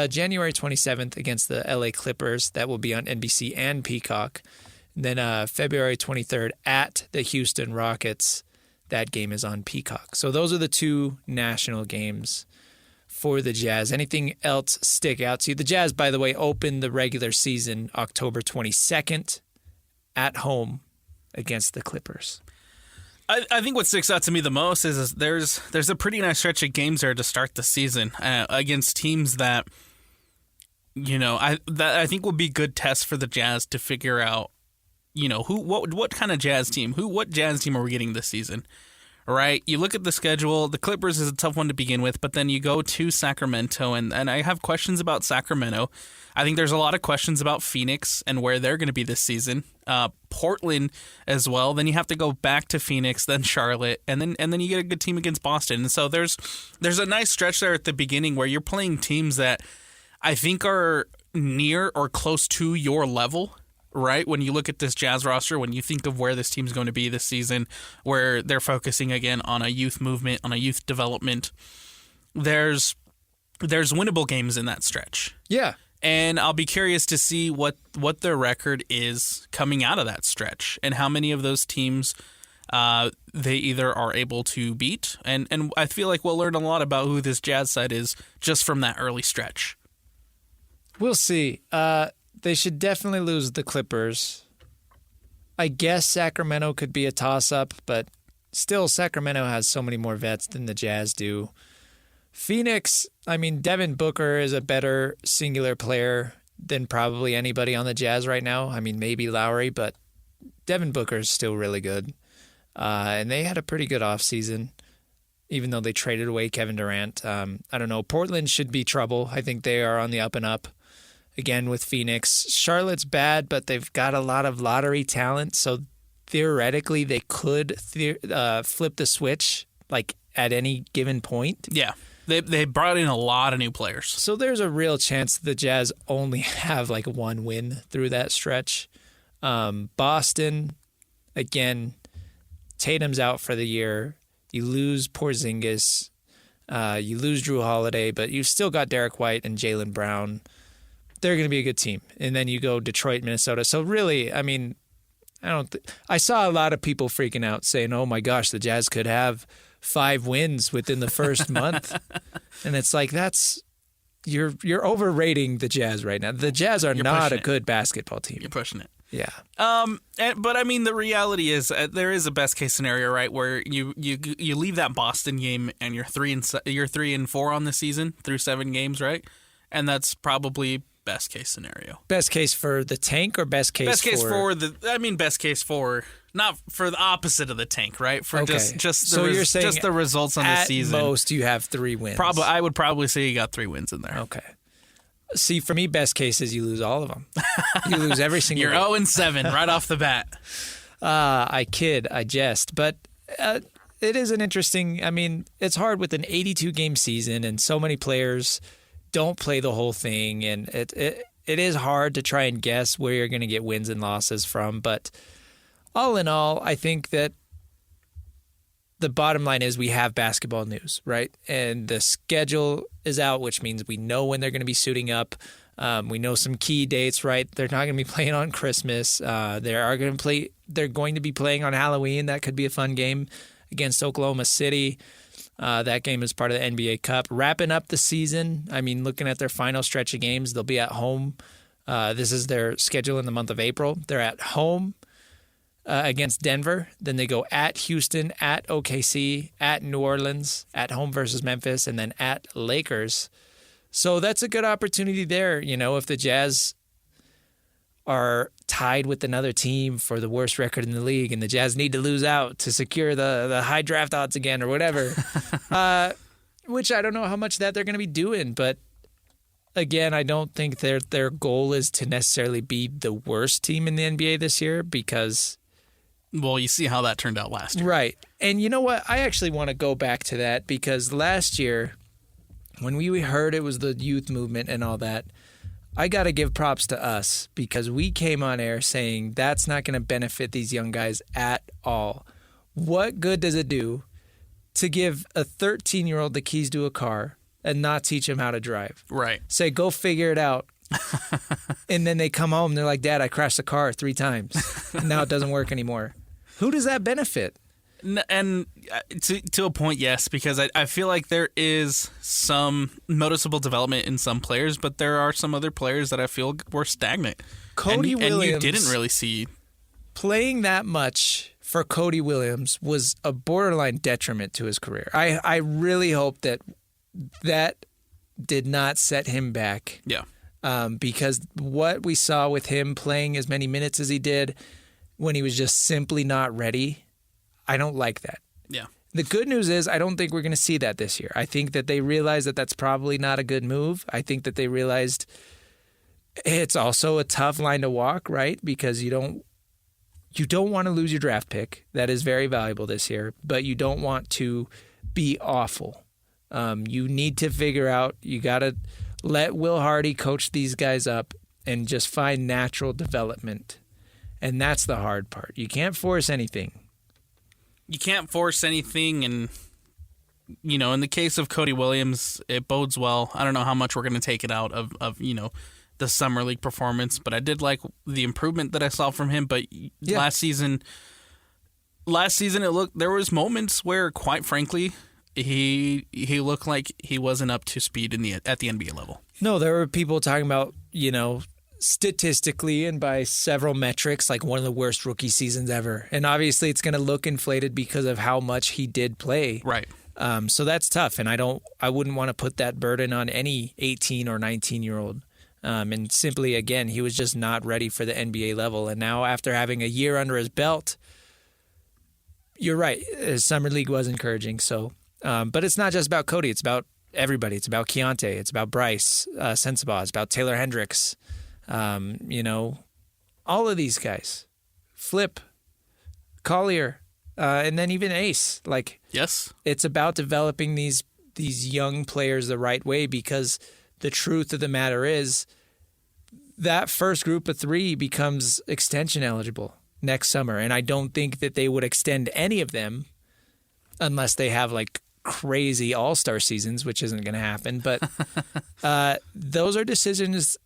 Speaker 1: January 27th against the LA Clippers. That will be on NBC and Peacock. And then February 23rd at the Houston Rockets. That game is on Peacock. So those are the 2 national games for the Jazz. Anything else stick out to you? The Jazz, by the way, opened the regular season October 22nd at home against the Clippers.
Speaker 2: I think what sticks out to me the most is there's a pretty nice stretch of games there to start the season against teams that, I think will be good tests for the Jazz to figure out, what kind of Jazz team, what Jazz team are we getting this season, right? You look at the schedule. The Clippers is a tough one to begin with, but then you go to Sacramento, and I have questions about Sacramento. I think there's a lot of questions about Phoenix and where they're going to be this season. Portland as well. Then you have to go back to Phoenix, then Charlotte, and then you get a good team against Boston. And so there's a nice stretch there at the beginning where you're playing teams that I think are near or close to your level, right? When you look at this Jazz roster, when you think of where this team's going to be this season, where they're focusing again on a youth movement, on a youth development, there's winnable games in that stretch.
Speaker 1: Yeah.
Speaker 2: And I'll be curious to see what their record is coming out of that stretch and how many of those teams they either are able to beat. And I feel like we'll learn a lot about who this Jazz side is just from that early stretch.
Speaker 1: We'll see. They should definitely lose the Clippers. I guess Sacramento could be a toss-up, but still Sacramento has so many more vets than the Jazz do. Phoenix, Devin Booker is a better singular player than probably anybody on the Jazz right now. Maybe Lowry, but Devin Booker is still really good. And they had a pretty good offseason, even though they traded away Kevin Durant. I don't know. Portland should be trouble. I think they are on the up and up. Again, with Phoenix. Charlotte's bad, but they've got a lot of lottery talent, so theoretically they could flip the switch at any given point.
Speaker 2: Yeah. They brought in a lot of new players.
Speaker 1: So there's a real chance the Jazz only have 1 win through that stretch. Boston, again, Tatum's out for the year. You lose Porzingis. You lose Drew Holiday, but you've still got Derek White and Jaylen Brown. They're going to be a good team. And then you go Detroit, Minnesota. So really, I saw a lot of people freaking out saying, oh my gosh, the Jazz could have 5 wins within the first month. And it's you're overrating the Jazz right now. The Jazz are not a good basketball team.
Speaker 2: You're pushing it.
Speaker 1: Yeah.
Speaker 2: But the reality is there is a best case scenario, right, where you leave that Boston game and you're 3-4 on the season through 7 games, right? And that's probably best case scenario.
Speaker 1: Best case for the tank or best case
Speaker 2: best case for not for the opposite of the tank, right? For
Speaker 1: okay.
Speaker 2: just the results on the season.
Speaker 1: At most you have 3 wins.
Speaker 2: I would probably say you got 3 wins in there.
Speaker 1: Okay. See, for me, best case is you lose all of them. You lose every single
Speaker 2: You're 0-7 right off the bat.
Speaker 1: I kid, I jest. But it is an interesting, it's hard with an 82-game season and so many players don't play the whole thing. And it is hard to try and guess where you're going to get wins and losses from. But all in all, I think that the bottom line is we have basketball news, right? And the schedule is out, which means we know when they're going to be suiting up. We know some key dates, right? They're not going to be playing on Christmas. They're going to be playing on Halloween. That could be a fun game against Oklahoma City. That game is part of the NBA Cup. Wrapping up the season, I mean, looking at their final stretch of games, they'll be at home. This is their schedule in the month of April. They're at home against Denver. Then they go at Houston, at OKC, at New Orleans, at home versus Memphis, and then at Lakers. So that's a good opportunity there. You know, if the Jazz are tied with another team for the worst record in the league and the Jazz need to lose out to secure the high draft odds again or whatever, which I don't know how much that they're going to be doing. But again, I don't think their goal is to necessarily be the worst team in the NBA this year because...
Speaker 2: Well, you see how that turned out last year.
Speaker 1: Right. And you know what? I actually want to go back to that because last year when we heard it was the youth movement and all that, I got to give props to us because we came on air saying that's not going to benefit these young guys at all. What good does it do to give a 13-year-old the keys to a car and not teach him how to drive?
Speaker 2: Right.
Speaker 1: Say, go figure it out. And then they come home and they're like, Dad, I crashed the car 3 times. And now it doesn't work anymore. Who does that benefit?
Speaker 2: And to a point, yes, because I feel like there is some noticeable development in some players, but there are some other players that I feel were stagnant.
Speaker 1: Cody Williams.
Speaker 2: And you didn't really see.
Speaker 1: Playing that much for Cody Williams was a borderline detriment to his career. I really hope that did not set him back.
Speaker 2: Yeah.
Speaker 1: Because what we saw with him playing as many minutes as he did when he was just simply not ready, I don't like that.
Speaker 2: Yeah.
Speaker 1: The good news is I don't think we're going to see that this year. I think that they realized that that's probably not a good move. I think that they realized it's also a tough line to walk, right? Because you don't want to lose your draft pick. That is very valuable this year, but you don't want to be awful. You need to figure out, you got to let Will Hardy coach these guys up and just find natural development. And that's the hard part. You can't force anything.
Speaker 2: You can't force anything, and, you know, in the case of Cody Williams, it bodes well. I don't know how much we're going to take it out of you know, the Summer League performance, but I did like the improvement that I saw from him. But
Speaker 1: yeah.
Speaker 2: last season there was moments where, quite frankly, he looked like he wasn't up to speed at the NBA level.
Speaker 1: No, there were people talking about, you know, statistically and by several metrics, like one of the worst rookie seasons ever. And obviously it's going to look inflated because of how much he did play.
Speaker 2: Right.
Speaker 1: So that's tough. And I wouldn't want to put that burden on any 18 or 19-year-old. And simply, again, he was just not ready for the NBA level. And now after having a year under his belt, you're right. Summer League was encouraging. So, but it's not just about Cody. It's about everybody. It's about Keontae. It's about Bryce Sensabaugh. It's about Taylor Hendricks. You know, all of these guys, Flip, Collier, and then even Ace. Like,
Speaker 2: yes,
Speaker 1: it's about developing these young players the right way, because the truth of the matter is that first group of 3 becomes extension eligible next summer, and I don't think that they would extend any of them unless they have like crazy all-star seasons, which isn't going to happen. But those are decisions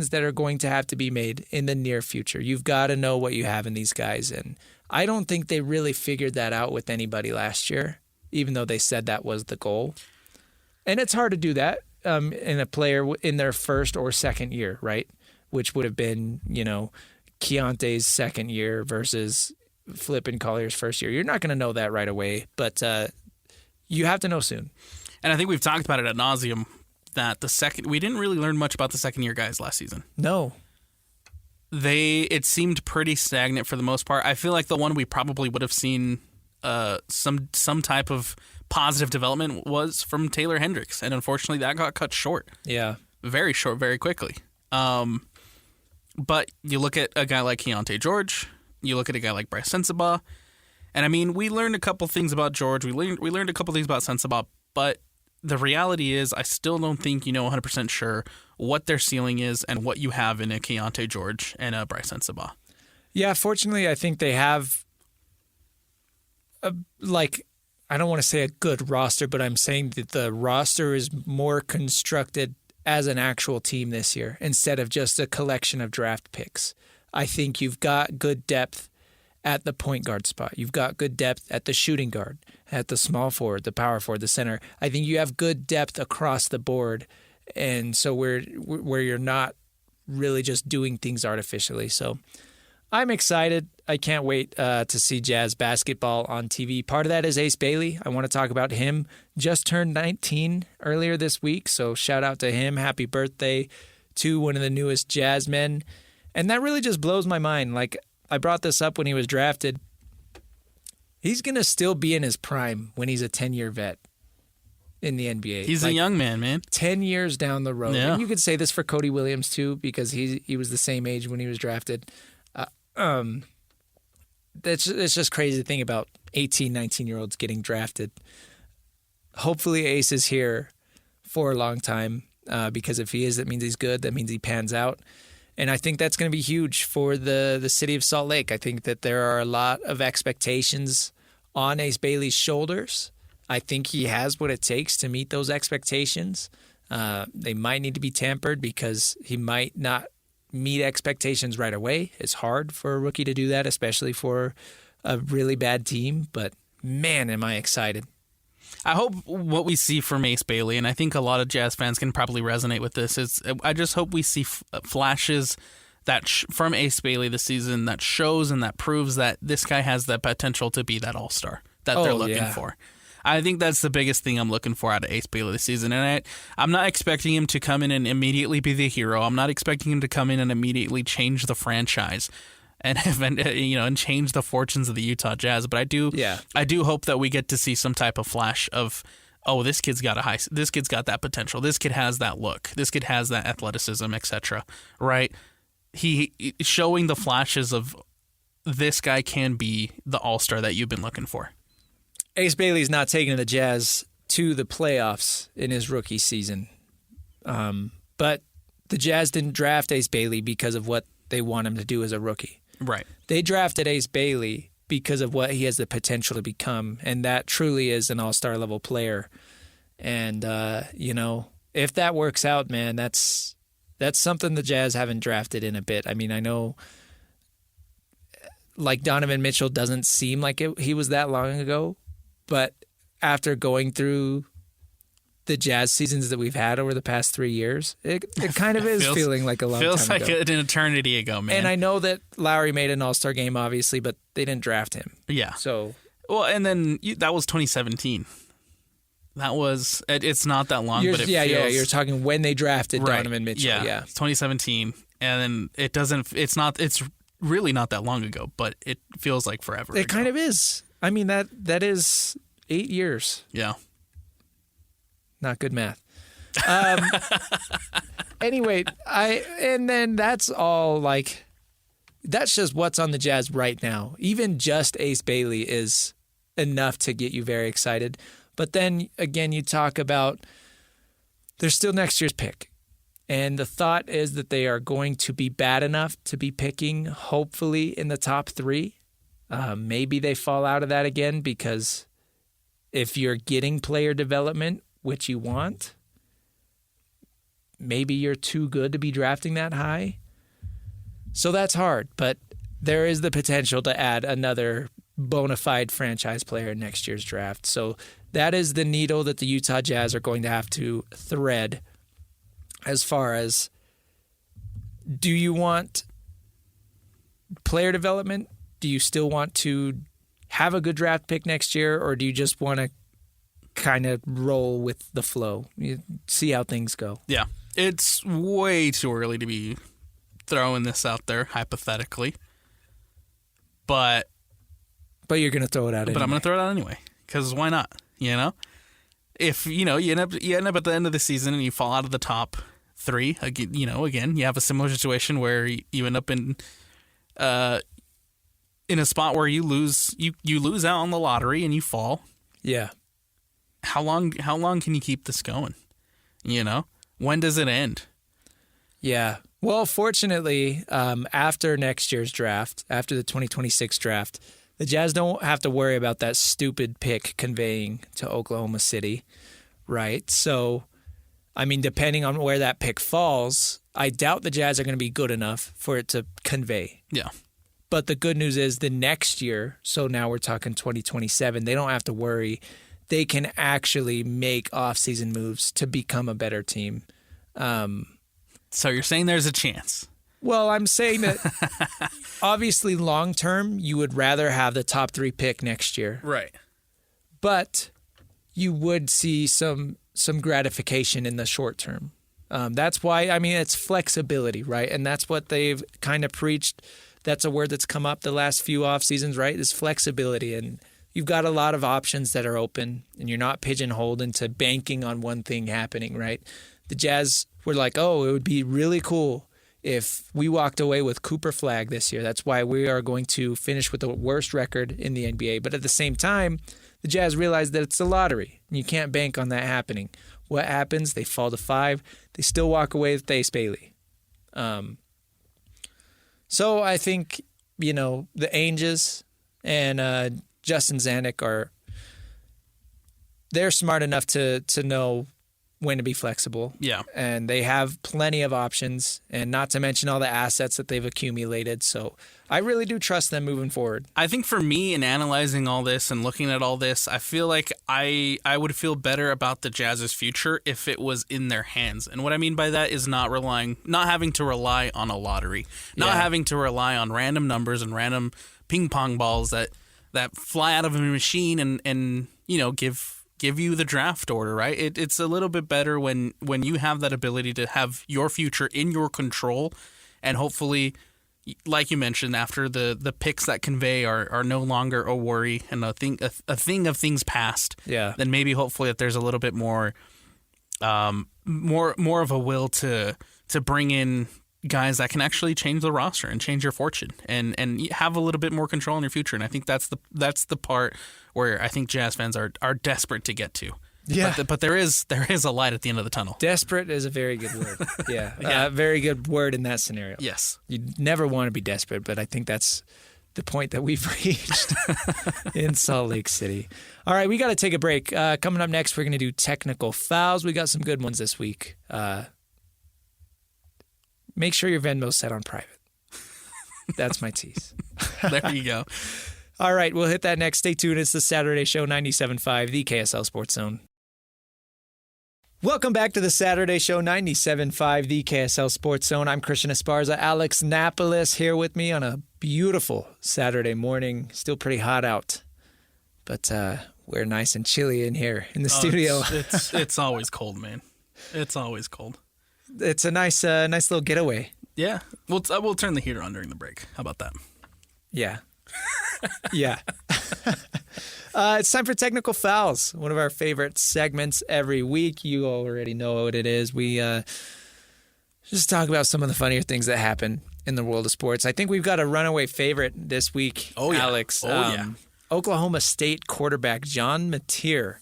Speaker 1: that are going to have to be made in the near future. You've got to know what you have in these guys. And I don't think they really figured that out with anybody last year, even though they said that was the goal. And it's hard to do that in a player in their first or second year, right? Which would have been, you know, Keontae's second year versus Flip and Collier's first year. You're not going to know that right away, but you have to know soon.
Speaker 2: And I think we've talked about it ad nauseum, that we didn't really learn much about the second-year guys last season.
Speaker 1: No.
Speaker 2: It seemed pretty stagnant for the most part. I feel like the one we probably would have seen some type of positive development was from Taylor Hendricks, and unfortunately that got cut short.
Speaker 1: Yeah.
Speaker 2: Very short, very quickly. But you look at a guy like Keontae George, you look at a guy like Bryce Sensabaugh, and I mean, we learned a couple things about George, we learned a couple things about Sensabaugh, but the reality is, I still don't think you know 100% sure what their ceiling is and what you have in a Keontae George and a Bryce Sensabaugh.
Speaker 1: Yeah, fortunately, I think they have, I don't want to say a good roster, but I'm saying that the roster is more constructed as an actual team this year instead of just a collection of draft picks. I think you've got good depth at the point guard spot. You've got good depth at the shooting guard. at the small forward, the power forward, the center. I think you have good depth across the board, and so where you're not really just doing things artificially. So I'm excited. I can't wait to see Jazz basketball on TV. Part of that is Ace Bailey. I want to talk about him. Just turned 19 earlier this week, so shout out to him. Happy birthday to one of the newest Jazz men. And that really just blows my mind. Like, I brought this up when he was drafted. He's going to still be in his prime when he's a 10-year vet in the NBA.
Speaker 2: He's a young man.
Speaker 1: 10 years down the road.
Speaker 2: Yeah.
Speaker 1: And you could say this for Cody Williams, too, because he was the same age when he was drafted. It's just crazy to think about 18, 19-year-olds getting drafted. Hopefully Ace is here for a long time because if he is, that means he's good. That means he pans out. And I think that's going to be huge for the city of Salt Lake. I think that there are a lot of expectations on Ace Bailey's shoulders. I think he has what it takes to meet those expectations. They might need to be tempered because he might not meet expectations right away. It's hard for a rookie to do that, especially for a really bad team. But man, am I excited.
Speaker 2: I hope what we see from Ace Bailey, and I think a lot of Jazz fans can probably resonate with this, is I just hope we see flashes that from Ace Bailey this season that shows and that proves that this guy has the potential to be that all-star that they're looking for. I think that's the biggest thing I'm looking for out of Ace Bailey this season. And I'm not expecting him to come in and immediately be the hero. I'm not expecting him to come in and immediately change the franchise and change the fortunes of the Utah Jazz. But I do hope that we get to see some type of flash of, oh, this kid's got that potential. This kid has that look. This kid has that athleticism, etc. Right? He showing the flashes of this guy can be the all-star that you've been looking for.
Speaker 1: Ace Bailey's not taking the Jazz to the playoffs in his rookie season. But the Jazz didn't draft Ace Bailey because of what they want him to do as a rookie.
Speaker 2: Right.
Speaker 1: They drafted Ace Bailey because of what he has the potential to become, and that truly is an all-star level player. And, if that works out, man, that's something the Jazz haven't drafted in a bit. I mean, I know like Donovan Mitchell doesn't seem like he was that long ago, but after going through the Jazz seasons that we've had over the past 3 years, it kind of is feeling like a long time ago.
Speaker 2: Feels like an eternity ago, man.
Speaker 1: And I know that Lowry made an all-star game, obviously, but they didn't draft him.
Speaker 2: Yeah.
Speaker 1: So,
Speaker 2: well, and then that was 2017. It's not that long, but it feels...
Speaker 1: You're talking when they drafted Donovan Mitchell. Yeah.
Speaker 2: 2017. And then it's really not that long ago, but it feels like forever
Speaker 1: It kind of is. I mean, that is 8 years.
Speaker 2: Yeah.
Speaker 1: Not good math. Anyway, and then that's all like, that's just what's on the Jazz right now. Even just Ace Bailey is enough to get you very excited. But then again, you talk about there's still next year's pick. And the thought is that they are going to be bad enough to be picking, hopefully, in the top 3. Maybe they fall out of that again because if you're getting player development, which you want, maybe you're too good to be drafting that high. So that's hard, but there is the potential to add another bona fide franchise player in next year's draft. So that is the needle that the Utah Jazz are going to have to thread as far as, do you want player development? Do you still want to have a good draft pick next year, or do you just want to kind of roll with the flow? You see how things go.
Speaker 2: Yeah. It's way too early to be throwing this out there, hypothetically. But
Speaker 1: you're going to throw it out anyway.
Speaker 2: But I'm going to throw it out anyway, because why not? If, you end up at the end of the season and you fall out of the top 3, again, you have a similar situation where you end up in a spot where you lose out on the lottery and you fall.
Speaker 1: Yeah.
Speaker 2: How long can you keep this going? When does it end?
Speaker 1: Yeah. Well, fortunately, after next year's draft, after the 2026 draft, the Jazz don't have to worry about that stupid pick conveying to Oklahoma City, right? So, I mean, depending on where that pick falls, I doubt the Jazz are going to be good enough for it to convey.
Speaker 2: Yeah.
Speaker 1: But the good news is the next year, so now we're talking 2027, they don't have to worry. They can actually make offseason moves to become a better team.
Speaker 2: So you're saying there's a chance?
Speaker 1: Well, I'm saying that obviously long term, you would rather have the top 3 pick next year.
Speaker 2: Right.
Speaker 1: But you would see some gratification in the short term. That's why, I mean, it's flexibility, right? And that's what they've kind of preached. That's a word that's come up the last few off seasons, right? Is flexibility. And you've got a lot of options that are open, and you're not pigeonholed into banking on one thing happening, right? The Jazz were like, oh, it would be really cool if we walked away with Cooper Flagg this year. That's why we are going to finish with the worst record in the NBA. But at the same time, the Jazz realize that it's a lottery, and you can't bank on that happening. What happens? They fall to 5. They still walk away with Ace Bailey. So I think, the Ainges and Justin Zanuck they're smart enough to know when to be flexible.
Speaker 2: Yeah.
Speaker 1: And they have plenty of options, and not to mention all the assets that they've accumulated. So I really do trust them moving forward.
Speaker 2: I think for me, in analyzing all this and looking at all this, I feel like I would feel better about the Jazz's future if it was in their hands. And what I mean by that is not having to rely on a lottery, not having to rely on random numbers and random ping pong balls that fly out of a machine and give you the draft order, right? It's a little bit better when you have that ability to have your future in your control, and hopefully, like you mentioned, after the picks that convey are no longer a worry and a thing of things past.
Speaker 1: Yeah.
Speaker 2: Then maybe hopefully that there's a little bit more of a will to bring in guys that can actually change the roster and change your fortune and have a little bit more control in your future. And I think that's the part where I think Jazz fans are desperate to get to.
Speaker 1: Yeah.
Speaker 2: But there is a light at the end of the tunnel.
Speaker 1: Desperate is a very good word. Yeah. Very good word in that scenario.
Speaker 2: Yes.
Speaker 1: You never want to be desperate, but I think that's the point that we've reached in Salt Lake City. All right, we got to take a break. Coming up next, we're going to do technical fouls. We got some good ones this week. Make sure your Venmo's set on private. That's my tease.
Speaker 2: There you go.
Speaker 1: All right, we'll hit that next. Stay tuned. It's the Saturday Show 97.5, the KSL Sports Zone. Welcome back to the Saturday Show 97.5, the KSL Sports Zone. I'm Christian Esparza. Alex Napoles here with me on a beautiful Saturday morning. Still pretty hot out, but we're nice and chilly in here in the studio.
Speaker 2: It's always cold, man. It's always cold.
Speaker 1: It's a nice little getaway.
Speaker 2: Yeah. We'll turn the heater on during the break. How about that?
Speaker 1: Yeah. Yeah. It's time for Technical Fouls, one of our favorite segments every week. You already know what it is. We just talk about some of the funnier things that happen in the world of sports. I think we've got a runaway favorite this week, Alex. Oklahoma State quarterback John Mateer.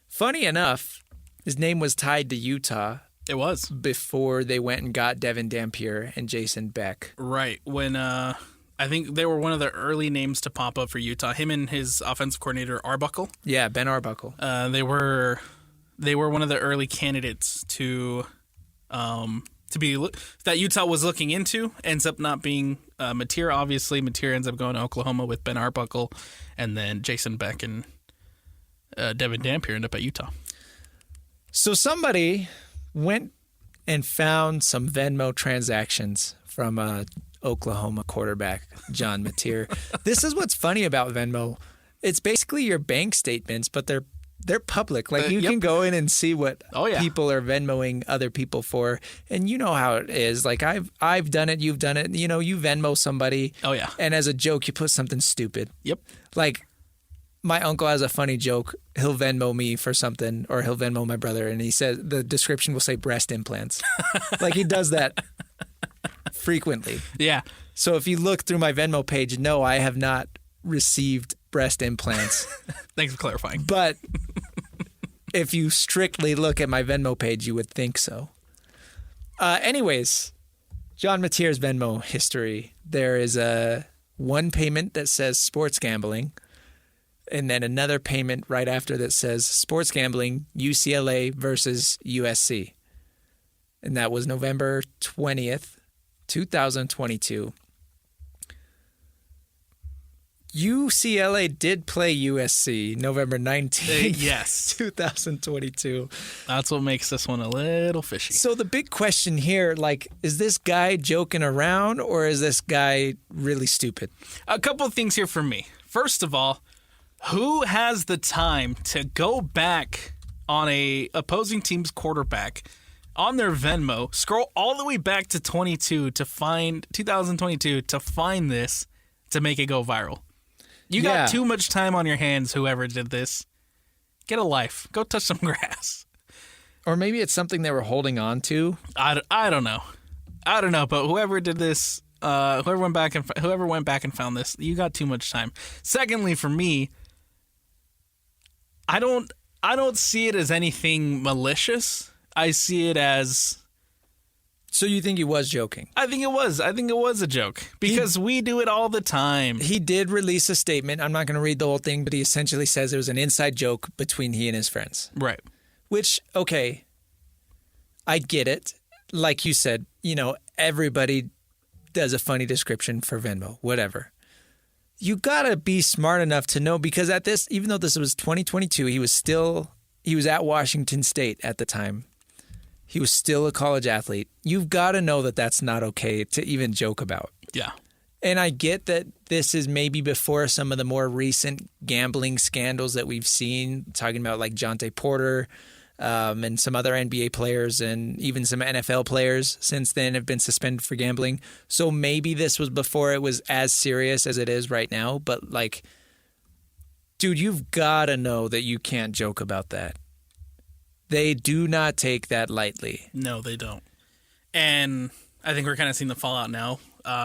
Speaker 1: Funny enough, his name was tied to Utah.
Speaker 2: It was.
Speaker 1: Before they went and got Devon Dampier and Jason Beck.
Speaker 2: Right. When I think they were one of the early names to pop up for Utah. Him and his offensive coordinator, Arbuckle.
Speaker 1: Yeah, Ben Arbuckle.
Speaker 2: They were one of the early candidates to be that Utah was looking into. Ends up not being Mateer. Obviously, Mateer ends up going to Oklahoma with Ben Arbuckle, and then Jason Beck and Devon Dampier end up at Utah.
Speaker 1: So somebody went and found some Venmo transactions from Oklahoma quarterback John Mateer. This is what's funny about Venmo. It's basically your bank statements, but they're public. Like you can go in and see what people are Venmoing other people for, and you know how it is. Like I've done it, you've done it. You know, you Venmo somebody.
Speaker 2: Oh yeah.
Speaker 1: And as a joke, you put something stupid.
Speaker 2: Yep.
Speaker 1: Like my uncle has a funny joke. He'll Venmo me for something, or he'll Venmo my brother, and he says the description will say breast implants. Like he does that frequently.
Speaker 2: Yeah.
Speaker 1: So if you look through my Venmo page, no, I have not received breast implants.
Speaker 2: Thanks for clarifying.
Speaker 1: But if you strictly look at my Venmo page, you would think so. Anyways, John Mateer's Venmo history. There is one payment that says sports gambling, and then another payment right after that says sports gambling, UCLA versus USC. And that was November 20th, 2022. UCLA did play USC November 19th,
Speaker 2: yes.
Speaker 1: 2022.
Speaker 2: That's what makes this one a little fishy.
Speaker 1: So the big question here, like, is this guy joking around or is this guy really stupid?
Speaker 2: A couple of things here for me. First of all, who has the time to go back on a opposing team's quarterback on their Venmo, scroll all the way back to 2022 to find this to make it go viral? You got too much time on your hands, whoever did this. Get a life. Go touch some grass.
Speaker 1: Or maybe it's something they were holding on to.
Speaker 2: I don't know. But whoever did this, whoever went back and found this, you got too much time. Secondly, for me, I don't see it as anything malicious. I see it as...
Speaker 1: So you think he was joking?
Speaker 2: I think it was a joke because we do it all the time.
Speaker 1: He did release a statement. I'm not going to read the whole thing, but he essentially says it was an inside joke between he and his friends.
Speaker 2: Right.
Speaker 1: Which, okay, I get it. Like you said, everybody does a funny description for Venmo, whatever. You got to be smart enough to know, because even though this was 2022, he was at Washington State at the time. He was still a college athlete. You've got to know that that's not okay to even joke about.
Speaker 2: Yeah.
Speaker 1: And I get that this is maybe before some of the more recent gambling scandals that we've seen, talking about like Jonte Porter and some other NBA players and even some NFL players since then have been suspended for gambling. So maybe this was before it was as serious as it is right now. But like, dude, you've got to know that you can't joke about that. They do not take that lightly.
Speaker 2: No, they don't. And I think we're kind of seeing the fallout now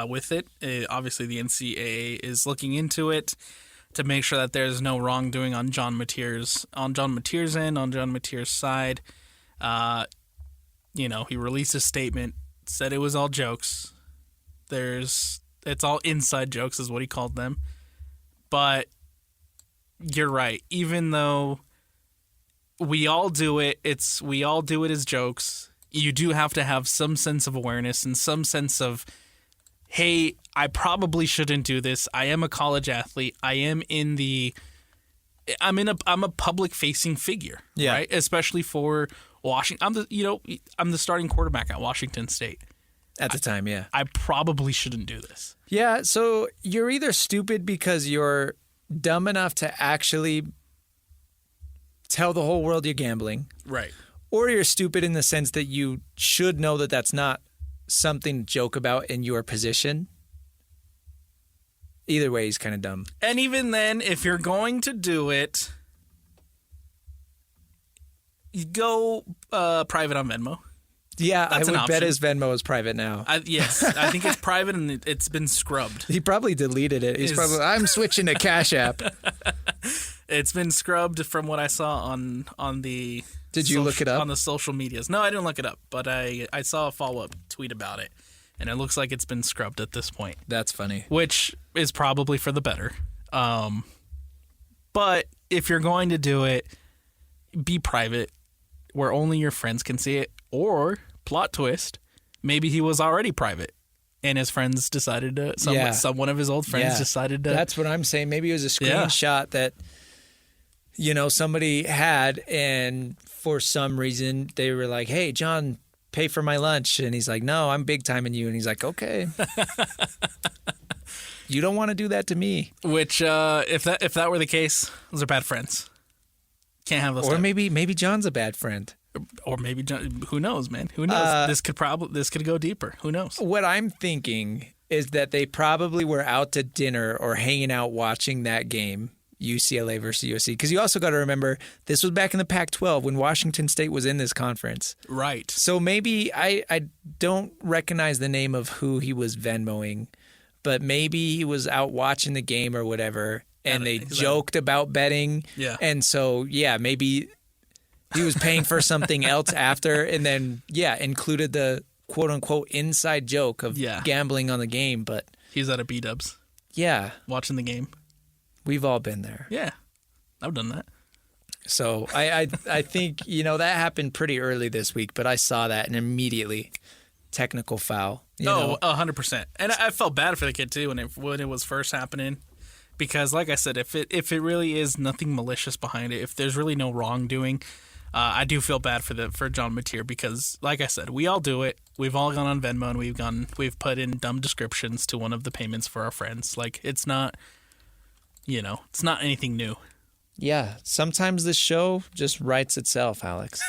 Speaker 2: with it. Obviously, the NCAA is looking into it to make sure that there's no wrongdoing on John Mateer's end, on John Mateer's side. He released a statement, said it was all jokes. It's all inside jokes is what he called them. But you're right. Even though we all do it as jokes, you do have to have some sense of awareness and some sense of, hey, I probably shouldn't do this. I am a college athlete. I'm a public facing figure, right? Especially for Washington. I'm the starting quarterback at Washington State
Speaker 1: at the time. Yeah,
Speaker 2: I probably shouldn't do this.
Speaker 1: Yeah. So you're either stupid because you're dumb enough to actually tell the whole world you're gambling.
Speaker 2: Right.
Speaker 1: Or you're stupid in the sense that you should know that that's not something to joke about in your position. Either way, he's kind of dumb.
Speaker 2: And even then, if you're going to do it, you go private on Venmo.
Speaker 1: Yeah,
Speaker 2: That's
Speaker 1: I would bet
Speaker 2: option.
Speaker 1: his Venmo is private now.
Speaker 2: Yes, I think it's private and it's been scrubbed.
Speaker 1: He probably deleted it. I'm switching to Cash App.
Speaker 2: It's been scrubbed from what I saw on the...
Speaker 1: Did you look it up?
Speaker 2: On the social medias. No, I didn't look it up, but I saw a follow-up tweet about it, and it looks like it's been scrubbed at this point.
Speaker 1: That's funny.
Speaker 2: Which is probably for the better. But if you're going to do it, be private, where only your friends can see it, or, plot twist, maybe he was already private. And his friends decided to... Someone of his old friends decided to...
Speaker 1: That's what I'm saying. Maybe it was a screenshot that... somebody had, and for some reason they were like, hey, John, pay for my lunch. And he's like, no, I'm big timing you. And he's like, okay. You don't want to do that to me.
Speaker 2: Which, if that were the case, those are bad friends. Can't have those.
Speaker 1: Or maybe John's a bad friend.
Speaker 2: Or maybe John, who knows, man? Who knows? This could go deeper. Who knows?
Speaker 1: What I'm thinking is that they probably were out to dinner or hanging out watching that game. UCLA versus USC. Because you also got to remember, this was back in the Pac-12 when Washington State was in this conference.
Speaker 2: Right.
Speaker 1: So maybe I don't recognize the name of who he was Venmoing, but maybe he was out watching the game or whatever, and they joked about betting.
Speaker 2: Yeah.
Speaker 1: And so, maybe he was paying for something else after, and then, included the quote-unquote inside joke of gambling on the game. But
Speaker 2: he's at a B-dubs.
Speaker 1: Yeah.
Speaker 2: Watching the game.
Speaker 1: We've all been there.
Speaker 2: Yeah, I've done that.
Speaker 1: So I think, that happened pretty early this week, but I saw that and immediately technical foul.
Speaker 2: 100%. And I felt bad for the kid too when it was first happening, Because, like I said, if it really is nothing malicious behind it, if there's really no wrongdoing, I do feel bad for John Mateer because, like I said, we all do it. We've all gone on Venmo and we've put in dumb descriptions to one of the payments for our friends. Like, it's not, it's not anything new.
Speaker 1: Yeah, sometimes the show just writes itself, Alex.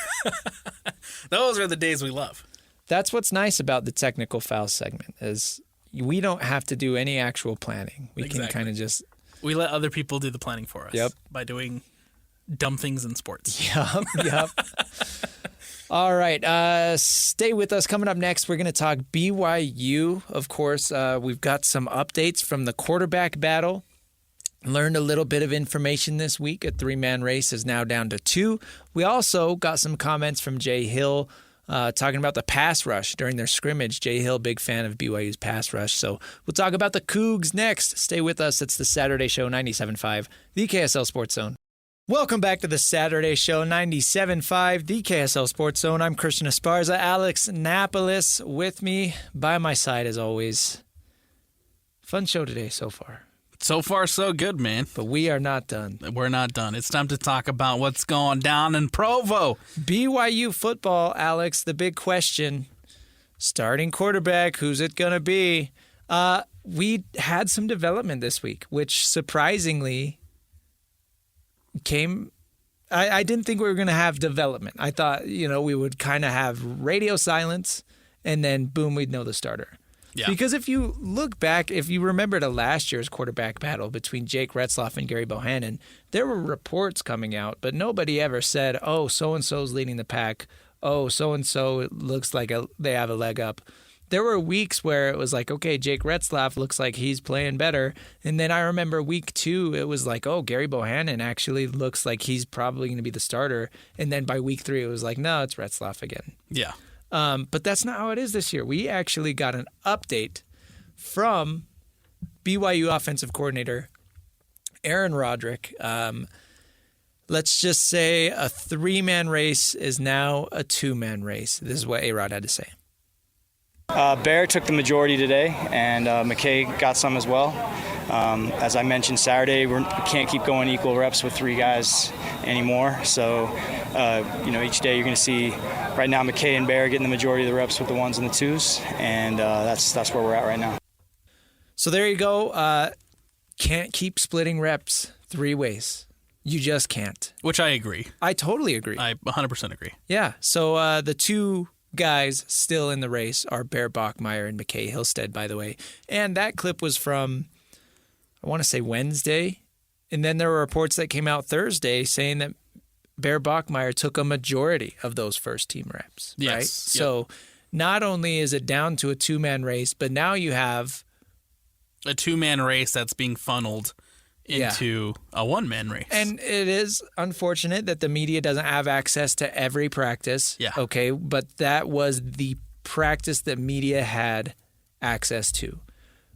Speaker 2: Those are the days we love.
Speaker 1: That's what's nice about the technical foul segment is we don't have to do any actual planning. We can kind of just...
Speaker 2: We let other people do the planning for us by doing dumb things in sports.
Speaker 1: Yep. All right. Stay with us. Coming up next, we're going to talk BYU. Of course, we've got some updates from the quarterback battle. Learned a little bit of information this week. A 3-man race is now down to 2. We also got some comments from Jay Hill talking about the pass rush during their scrimmage. Jay Hill, big fan of BYU's pass rush. So we'll talk about the Cougs next. Stay with us. It's the Saturday Show 97.5, the KSL Sports Zone. Welcome back to the Saturday Show 97.5, the KSL Sports Zone. I'm Christian Esparza. Alex Napoles with me by my side as always. Fun show today so far.
Speaker 2: So far, so good, man.
Speaker 1: But we are not done.
Speaker 2: We're not done. It's time to talk about what's going down in Provo.
Speaker 1: BYU football, Alex, the big question. Starting quarterback, who's it going to be? We had some development this week, which surprisingly came... I didn't think we were going to have development. I thought, we would kind of have radio silence, and then boom, we'd know the starter. Yeah. Because if you look back, if you remember to last year's quarterback battle between Jake Retzlaff and Gary Bohannon, there were reports coming out, but nobody ever said, oh, so-and-so's leading the pack. Oh, so-and-so looks like they have a leg up. There were weeks where it was like, okay, Jake Retzlaff looks like he's playing better. And then I remember week 2, it was like, oh, Gary Bohannon actually looks like he's probably going to be the starter. And then by week 3, it was like, no, it's Retzlaff again.
Speaker 2: Yeah.
Speaker 1: But that's not how it is this year. We actually got an update from BYU offensive coordinator Aaron Roderick. Let's just say a 3-man race is now a 2-man race. This is what A-Rod had to say.
Speaker 3: Bear took the majority today, and McKay got some as well. As I mentioned Saturday, we can't keep going equal reps with 3 guys anymore. So, each day you're going to see right now McKay and Bear getting the majority of the reps with the 1s and the 2s, and that's where we're at right now.
Speaker 1: So there you go. Can't keep splitting reps 3 ways. You just can't.
Speaker 2: Which I agree.
Speaker 1: I totally agree.
Speaker 2: I 100% agree.
Speaker 1: Yeah. So the 2 guys still in the race are Bear Bachmeyer and McKay Hillstead, by the way. And that clip was from, I want to say Wednesday. And then there were reports that came out Thursday saying that Bear Bachmeyer took a majority of those first team reps.
Speaker 2: Yes.
Speaker 1: Right?
Speaker 2: Yep.
Speaker 1: So not only is it down to a 2-man race, but now you have
Speaker 2: a 2-man race that's being funneled into a 1-man race.
Speaker 1: And it is unfortunate that the media doesn't have access to every practice.
Speaker 2: Yeah.
Speaker 1: Okay, but that was the practice that media had access to.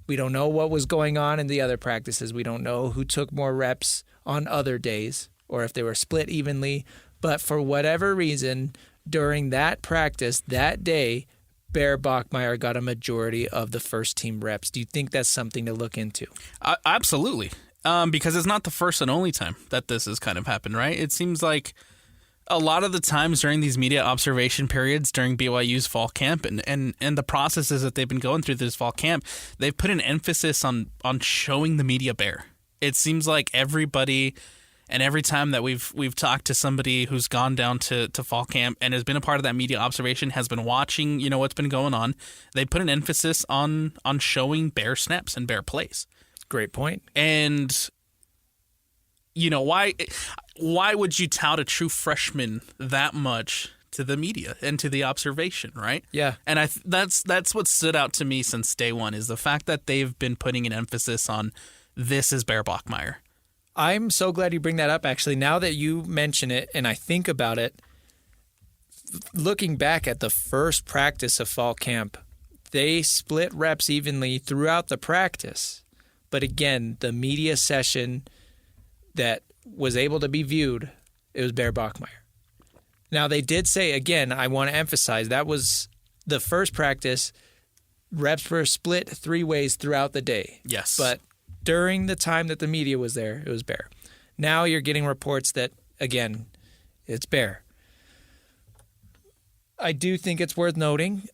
Speaker 1: We don't know what was going on in the other practices. We don't know who took more reps on other days or if they were split evenly. But for whatever reason, during that practice that day, Bear Bachmeyer got a majority of the first team reps. Do you think that's something to look into?
Speaker 2: Absolutely. Because it's not the first and only time that this has kind of happened, right? It seems like a lot of the times during these media observation periods during BYU's fall camp and the processes that they've been going through this fall camp, they've put an emphasis on showing the media Bear. It seems like everybody and every time that we've talked to somebody who's gone down to fall camp and has been a part of that media observation, has been watching, what's been going on, they put an emphasis on showing Bear snaps and Bear plays.
Speaker 1: Great point.
Speaker 2: And, why would you tout a true freshman that much to the media and to the observation, right?
Speaker 1: Yeah.
Speaker 2: And that's what stood out to me since day one is the fact that they've been putting an emphasis on this is Bear Bachmeyer.
Speaker 1: I'm so glad you bring that up, actually. Now that you mention it and I think about it, looking back at the first practice of fall camp, they split reps evenly throughout the practice. But again, the media session that was able to be viewed, it was Bear Bachmeyer. Now, they did say, again, I want to emphasize, that was the first practice. Reps were split 3 ways throughout the day.
Speaker 2: Yes.
Speaker 1: But during the time that the media was there, it was Bear. Now you're getting reports that, again, it's Bear. I do think it's worth noting,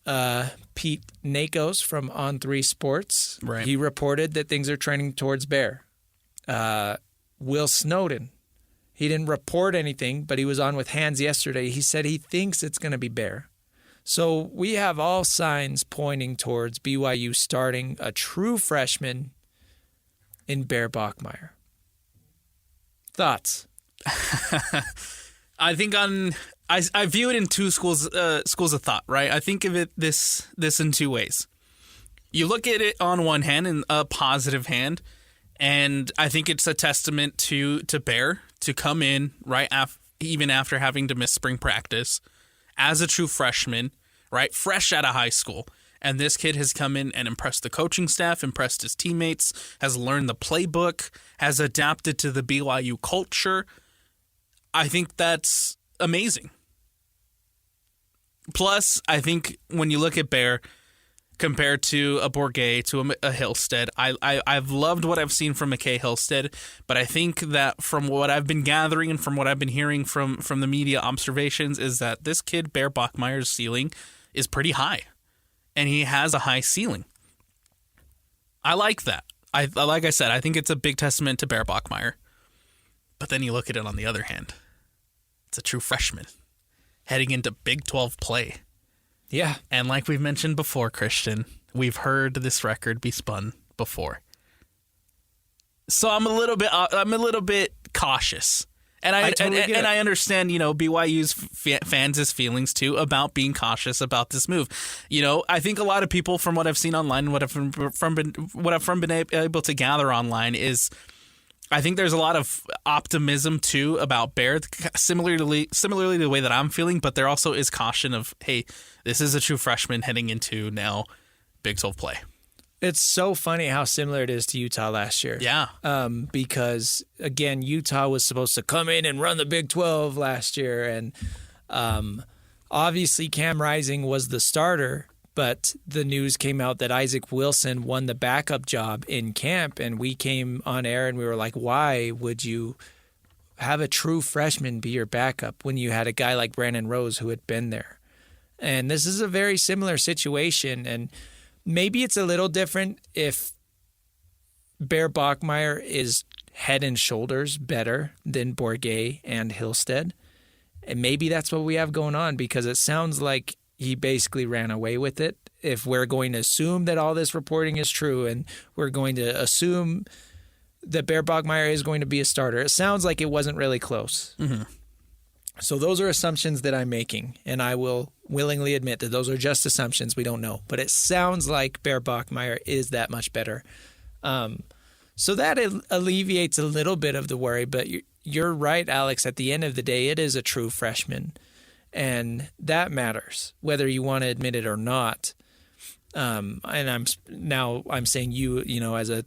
Speaker 1: Pete Nakos from On3 Sports,
Speaker 2: Right.
Speaker 1: He reported that things are trending towards Bear. Will Snowden, he didn't report anything, but he was on with Hans yesterday. He said he thinks it's going to be Bear. So we have all signs pointing towards BYU starting a true freshman in Bear Bachmeier. Thoughts?
Speaker 2: I think I view it in two schools of thought, right? I think of it this in two ways. You look at it on one hand, in a positive hand, and I think it's a testament to Bear to come in even after having to miss spring practice as a true freshman, right, fresh out of high school. And this kid has come in and impressed the coaching staff, impressed his teammates, has learned the playbook, has adapted to the BYU culture. I think that's amazing. Plus, I think when you look at Bear compared to a Bourget, to a Hillstead, I've loved what I've seen from McKay Hillstead, but I think that from what I've been gathering and from what I've been hearing from the media observations is that this kid, Bear Bachmeier's ceiling is pretty high, and he has a high ceiling. I like that. Like I said, I think it's a big testament to Bear Bachmeier. But then you look at it on the other hand. It's a true freshman heading into Big 12 play.
Speaker 1: Yeah.
Speaker 2: And like we've mentioned before, Christian, we've heard this record be spun before. So I'm a little bit cautious. And I understand, BYU's fans' feelings too about being cautious about this move. I think a lot of people, from what I've seen online, what I've been able to gather online, is I think there's a lot of optimism too about Bear, similarly the way that I'm feeling. But there also is caution of, hey, this is a true freshman heading into now Big 12 play.
Speaker 1: It's so funny how similar it is to Utah last year.
Speaker 2: Yeah.
Speaker 1: Because, again, Utah was supposed to come in and run the Big 12 last year. And obviously Cam Rising was the starter, but the news came out that Isaac Wilson won the backup job in camp. And we came on air and we were like, why would you have a true freshman be your backup when you had a guy like Brandon Rose who had been there? And this is a very similar situation. And maybe it's a little different if Bear Bachmeier is head and shoulders better than Bourget and Hillstead. And maybe that's what we have going on, because it sounds like he basically ran away with it. If we're going to assume that all this reporting is true and we're going to assume that Bear Bachmeier is going to be a starter, it sounds like it wasn't really close. Mm-hmm. So those are assumptions that I'm making, and I will willingly admit that those are just assumptions. We don't know. But it sounds like Bear Bachmeier is that much better. So that alleviates a little bit of the worry. But you're right, Alex. At the end of the day, it is a true freshman, and that matters, whether you want to admit it or not. And I'm saying you as a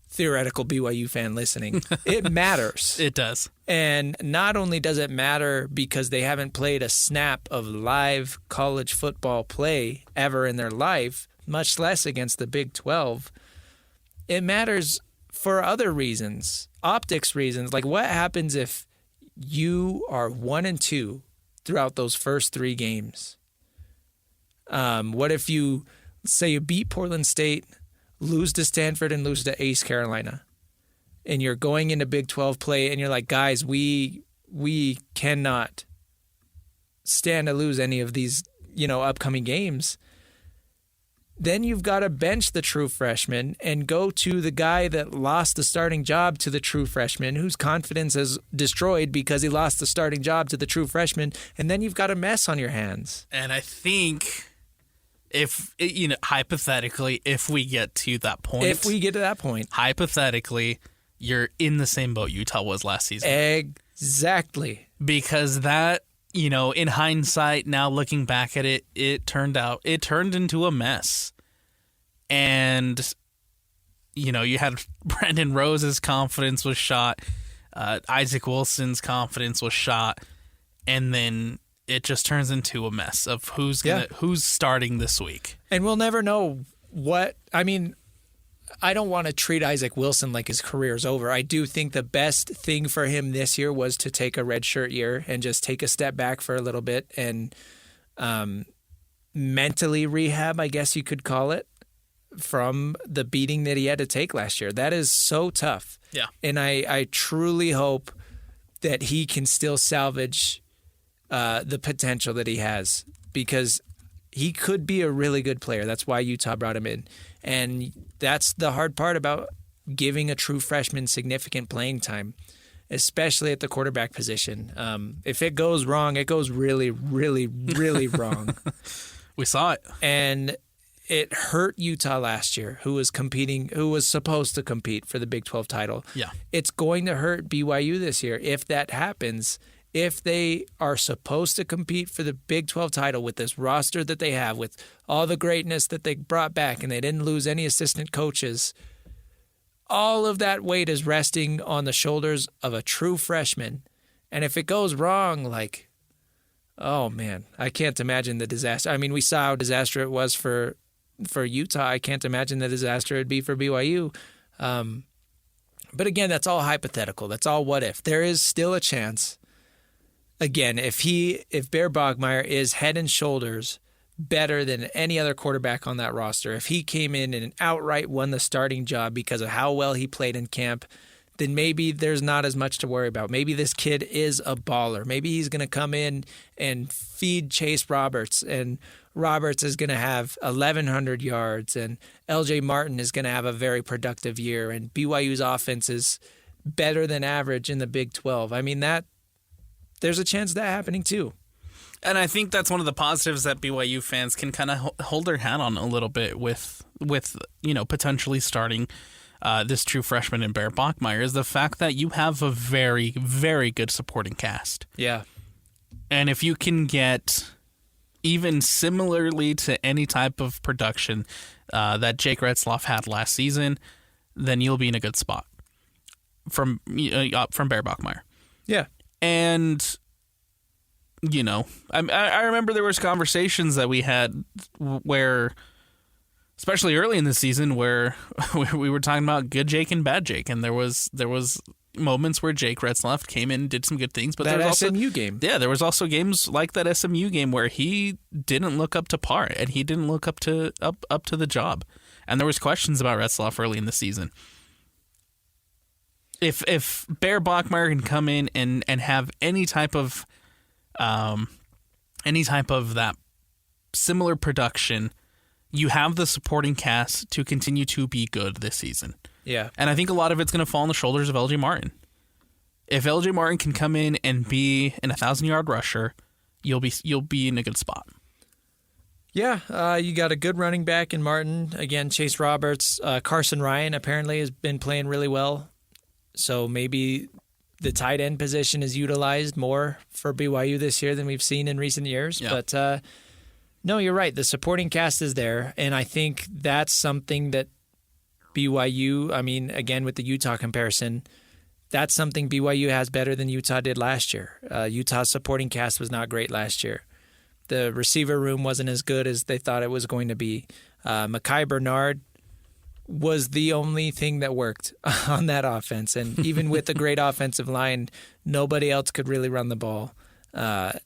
Speaker 1: theoretical BYU fan listening, it matters.
Speaker 2: It does.
Speaker 1: And not only does it matter because they haven't played a snap of live college football play ever in their life, much less against the Big 12, it matters for other reasons, optics reasons. Like, what happens if you are 1-2 throughout those first 3 games? What if you beat Portland State, lose to Stanford, and lose to East Carolina, and you're going into Big 12 play, and you're like, guys, we cannot stand to lose any of these, upcoming games. Then you've got to bench the true freshman and go to the guy that lost the starting job to the true freshman, whose confidence is destroyed because he lost the starting job to the true freshman, and then you've got a mess on your hands.
Speaker 2: And I think, hypothetically, if we get to that point, hypothetically, you're in the same boat Utah was last season.
Speaker 1: Exactly.
Speaker 2: Because that, in hindsight, now looking back at it, it turned into a mess. And, you had Brandon Rose's confidence was shot. Isaac Wilson's confidence was shot. And then it just turns into a mess of who's starting this week.
Speaker 1: And we'll never know I don't want to treat Isaac Wilson like his career's over. I do think the best thing for him this year was to take a redshirt year and just take a step back for a little bit and mentally rehab, I guess you could call it, from the beating that he had to take last year. That is so tough.
Speaker 2: Yeah.
Speaker 1: And I truly hope that he can still salvage the potential that he has, because he could be a really good player. That's why Utah brought him in. And that's the hard part about giving a true freshman significant playing time, especially at the quarterback position. If it goes wrong, it goes really, really, really wrong.
Speaker 2: We saw it.
Speaker 1: And it hurt Utah last year, who was supposed to compete for the Big 12 title.
Speaker 2: Yeah.
Speaker 1: It's going to hurt BYU this year if that happens. If they are supposed to compete for the Big 12 title with this roster that they have, with all the greatness that they brought back, and they didn't lose any assistant coaches, all of that weight is resting on the shoulders of a true freshman. And if it goes wrong, like, oh man, I can't imagine the disaster. I mean, we saw how disaster it was for Utah. I can't imagine the disaster it'd be for BYU. But again, that's all hypothetical. That's all what if. There is still a chance. Again, if Bear Bogmeyer is head and shoulders better than any other quarterback on that roster, if he came in and outright won the starting job because of how well he played in camp, then maybe there's not as much to worry about. Maybe this kid is a baller. Maybe he's going to come in and feed Chase Roberts, and Roberts is going to have 1,100 yards, and L.J. Martin is going to have a very productive year, and BYU's offense is better than average in the Big 12. I mean, there's a chance of that happening too.
Speaker 2: And I think that's one of the positives that BYU fans can kind of hold their hat on a little bit with potentially starting this true freshman in Bear Bachmeier, is the fact that you have a very, very good supporting cast.
Speaker 1: Yeah.
Speaker 2: And if you can get even similarly to any type of production that Jake Retzloff had last season, then you'll be in a good spot from Bear Bachmeier.
Speaker 1: Yeah.
Speaker 2: And, I remember there was conversations that we had where, especially early in the season, where we were talking about good Jake and bad Jake. And there was moments where Jake Retzloff came in and did some good things. But
Speaker 1: that
Speaker 2: there was
Speaker 1: SMU game.
Speaker 2: Yeah, there was also games like that SMU game where he didn't look up to par and he didn't look up to the job. And there was questions about Retzloff early in the season. If Bear Bachmeier can come in and have any type of that similar production, you have the supporting cast to continue to be good this season.
Speaker 1: Yeah.
Speaker 2: And I think a lot of it's going to fall on the shoulders of LJ Martin. If LJ Martin can come in and be an 1,000-yard rusher, you'll be in a good spot.
Speaker 1: Yeah, you got a good running back in Martin. Again, Chase Roberts. Carson Ryan apparently has been playing really well. So maybe the tight end position is utilized more for BYU this year than we've seen in recent years. Yeah. But no, you're right. The supporting cast is there, and I think that's something that BYU, I mean, again, with the Utah comparison, that's something BYU has better than Utah did last year. Utah's supporting cast was not great last year. The receiver room wasn't as good as they thought it was going to be. Mekhi Bernard was the only thing that worked on that offense. And even with a great offensive line, nobody else could really run the ball. And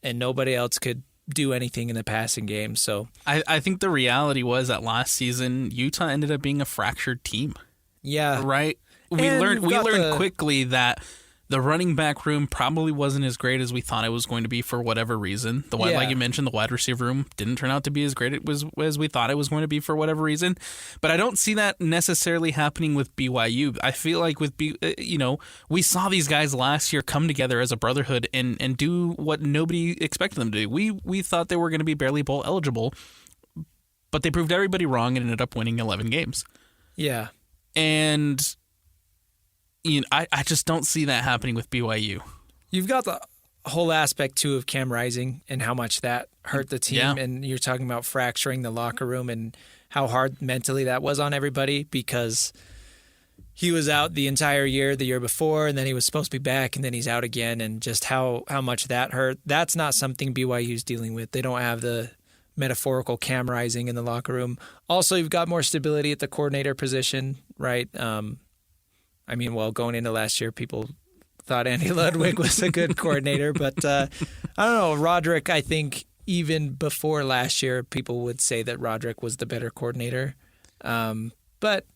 Speaker 1: nobody else could do anything in the passing game. So
Speaker 2: I think the reality was that last season, Utah ended up being a fractured team.
Speaker 1: Yeah.
Speaker 2: Right? We learned quickly that the running back room probably wasn't as great as we thought it was going to be for whatever reason. Like you mentioned, the wide receiver room didn't turn out to be as great as we thought it was going to be for whatever reason. But I don't see that necessarily happening with BYU. I feel like we saw these guys last year come together as a brotherhood and do what nobody expected them to do. We thought they were going to be barely bowl eligible, but they proved everybody wrong and ended up winning 11 games.
Speaker 1: Yeah.
Speaker 2: And I just don't see that happening with BYU.
Speaker 1: You've got the whole aspect, too, of Cam Rising and how much that hurt the team. Yeah. And you're talking about fracturing the locker room and how hard mentally that was on everybody, because he was out the entire year, the year before, and then he was supposed to be back, and then he's out again, and just how much that hurt. That's not something BYU's dealing with. They don't have the metaphorical Cam Rising in the locker room. Also, you've got more stability at the coordinator position, right? Going into last year, people thought Andy Ludwig was a good coordinator, but I don't know. Roderick, I think even before last year, people would say that Roderick was the better coordinator. But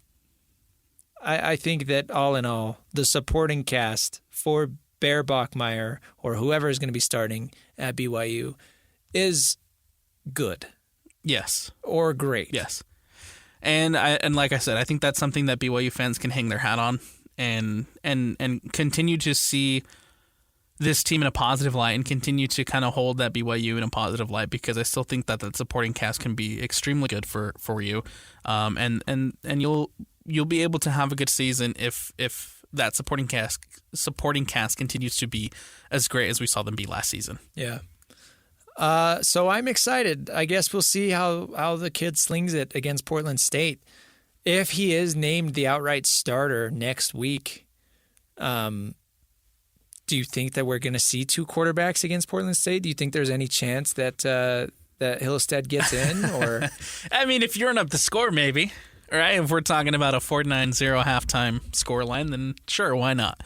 Speaker 1: I think that all in all, the supporting cast for Bear Bachmeier or whoever is going to be starting at BYU is good.
Speaker 2: Yes.
Speaker 1: Or great.
Speaker 2: Yes. And like I said, I think that's something that BYU fans can hang their hat on and continue to see this team in a positive light and continue to kind of hold that BYU in a positive light, because I still think that the supporting cast can be extremely good for you. And you'll be able to have a good season if that supporting cast continues to be as great as we saw them be last season.
Speaker 1: Yeah. So I'm excited. I guess we'll see how the kid slings it against Portland State. If he is named the outright starter next week, do you think that we're going to see two quarterbacks against Portland State? Do you think there's any chance that Hillstead gets in? Or
Speaker 2: I mean, if you're up the score, maybe. Right? If we're talking about a 49-0 halftime scoreline, then sure, why not?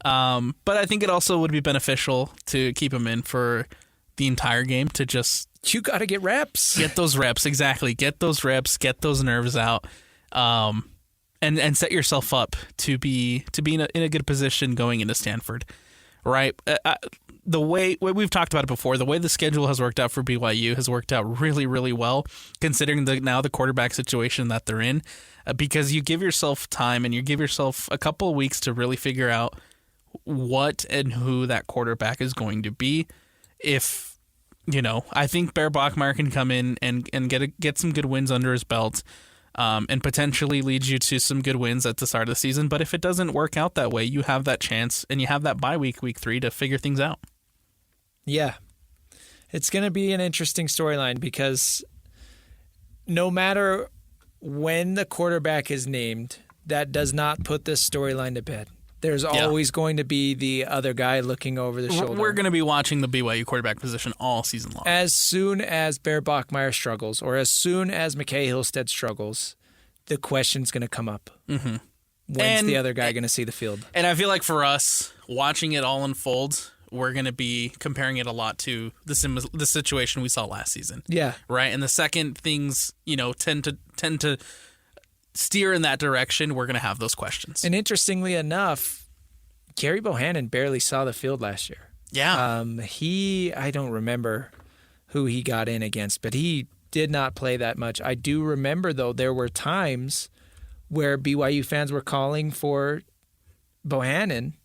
Speaker 2: But I think it also would be beneficial to keep him in for the entire game to just...
Speaker 1: You got to get reps.
Speaker 2: Get those reps, exactly. Get those reps, get those nerves out, and set yourself up to be in a good position going into Stanford, right? The way we've talked about it before, the way the schedule has worked out for BYU has worked out really, really well, considering the quarterback situation that they're in, because you give yourself time and you give yourself a couple of weeks to really figure out what and who that quarterback is going to be. If I think Bear Bachmeier can come in and get some good wins under his belt, and potentially lead you to some good wins at the start of the season. But if it doesn't work out that way, you have that chance and you have that bye week 3, to figure things out.
Speaker 1: Yeah. It's going to be an interesting storyline, because no matter when the quarterback is named, that does not put this storyline to bed. There's always going to be the other guy looking over the shoulder.
Speaker 2: We're going to be watching the BYU quarterback position all season long.
Speaker 1: As soon as Bear Bachmeier struggles, or as soon as McKay Hillstead struggles, the question's going to come up.
Speaker 2: Mm-hmm.
Speaker 1: When's the other guy going to see the field?
Speaker 2: And I feel like for us, watching it all unfold, we're going to be comparing it a lot to the situation we saw last season.
Speaker 1: Yeah.
Speaker 2: Right? And the second things, tend to steer in that direction, we're going to have those questions.
Speaker 1: And interestingly enough, Gary Bohannon barely saw the field last year.
Speaker 2: Yeah.
Speaker 1: I don't remember who he got in against, but he did not play that much. I do remember, though, there were times where BYU fans were calling for Bohannon,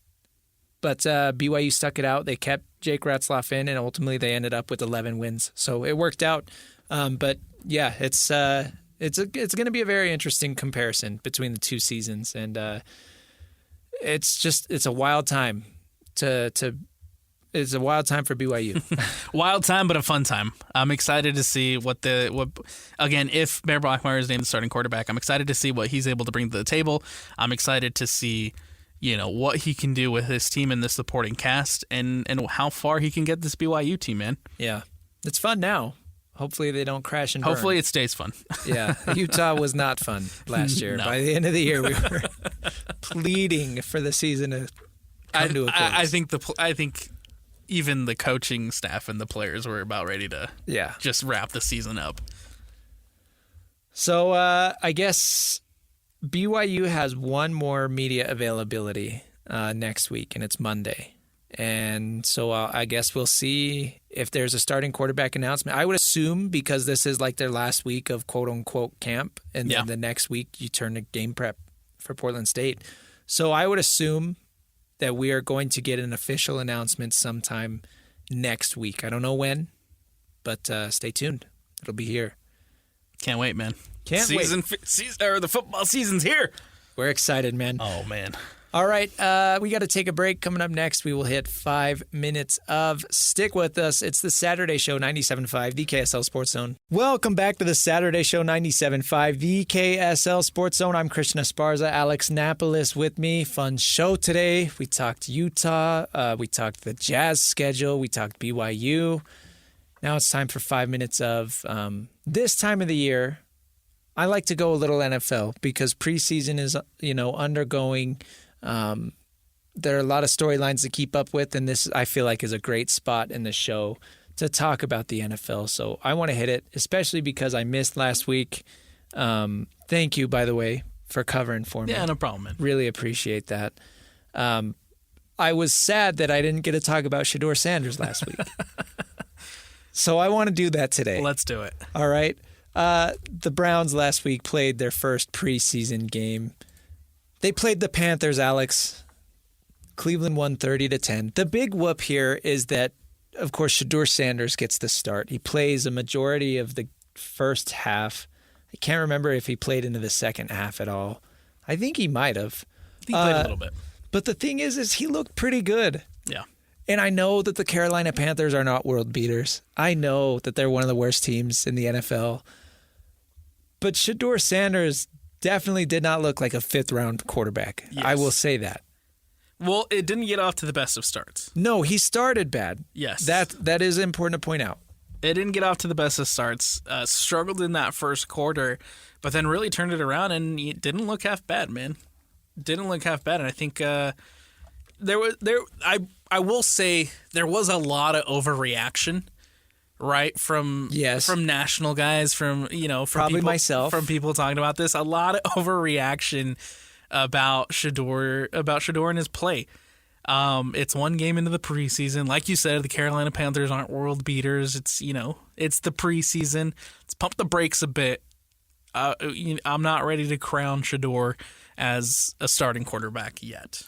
Speaker 1: but BYU stuck it out. They kept Jake Ratzlaff in, and ultimately they ended up with 11 wins. So it worked out. But yeah, it's going to be a very interesting comparison between the two seasons, and it's a wild time it's a wild time for BYU.
Speaker 2: Wild time, but a fun time. I'm excited to see what again, if Bear Bachmeier is named the starting quarterback, I'm excited to see what he's able to bring to the table. I'm excited to see what he can do with his team and the supporting cast, and how far he can get this BYU team, man.
Speaker 1: Yeah, it's fun now. Hopefully they don't crash and burn.
Speaker 2: Hopefully it stays fun.
Speaker 1: Yeah. Utah was not fun last year. No. By the end of the year, we were pleading for the season to come to a close.
Speaker 2: I think even the coaching staff and the players were about ready to just wrap the season up.
Speaker 1: So I guess BYU has one more media availability next week, and it's Monday. And so I guess we'll see if there's a starting quarterback announcement. I would assume, because this is like their last week of quote-unquote camp, and then the next week you turn to game prep for Portland State. So I would assume that we are going to get an official announcement sometime next week. I don't know when, but stay tuned. It'll be here.
Speaker 2: Can't wait, man.
Speaker 1: Can't wait.
Speaker 2: The football season's here.
Speaker 1: We're excited, man.
Speaker 2: Oh, man.
Speaker 1: All right, we got to take a break. Coming up next, we will hit 5 minutes of Stick With Us. It's the Saturday Show 97.5, the KSL Sports Zone. Welcome back to the Saturday Show 97.5, the KSL Sports Zone. I'm Christian Esparza, Alex Napoles with me. Fun show today. We talked Utah. We talked the Jazz schedule. We talked BYU. Now it's time for 5 minutes of this time of the year. I like to go a little NFL because preseason is, undergoing. There are a lot of storylines to keep up with, and this, I feel like, is a great spot in the show to talk about the NFL. So I want to hit it, especially because I missed last week. Thank you, by the way, for covering for me.
Speaker 2: Yeah, no problem, man.
Speaker 1: Really appreciate that. I was sad that I didn't get to talk about Shedeur Sanders last week. So I want to do that today.
Speaker 2: Let's do it.
Speaker 1: All right. The Browns last week played their first preseason game. They played the Panthers, Alex. Cleveland won 30-10. The big whoop here is that, of course, Shedeur Sanders gets the start. He plays a majority of the first half. I can't remember if he played into the second half at all. I think he might have.
Speaker 2: He played a little bit.
Speaker 1: But the thing is he looked pretty good.
Speaker 2: Yeah.
Speaker 1: And I know that the Carolina Panthers are not world beaters. I know that they're one of the worst teams in the NFL. But Shedeur Sanders definitely did not look like a fifth-round quarterback.
Speaker 2: Yes.
Speaker 1: I will say that.
Speaker 2: Well, it didn't get off to the best of starts.
Speaker 1: No, he started bad.
Speaker 2: Yes.
Speaker 1: That is important to point out.
Speaker 2: It didn't get off to the best of starts. Struggled in that first quarter, but then really turned it around, and it didn't look half bad, man. Didn't look half bad, and I think I will say there was a lot of overreaction, right? From national guys, from
Speaker 1: Probably
Speaker 2: people,
Speaker 1: myself,
Speaker 2: from people talking about this. A lot of overreaction about Shedeur and his play. It's one game into the preseason. Like you said, the Carolina Panthers aren't world beaters. It's the preseason. Let's pump the brakes a bit. I'm not ready to crown Shedeur as a starting quarterback yet.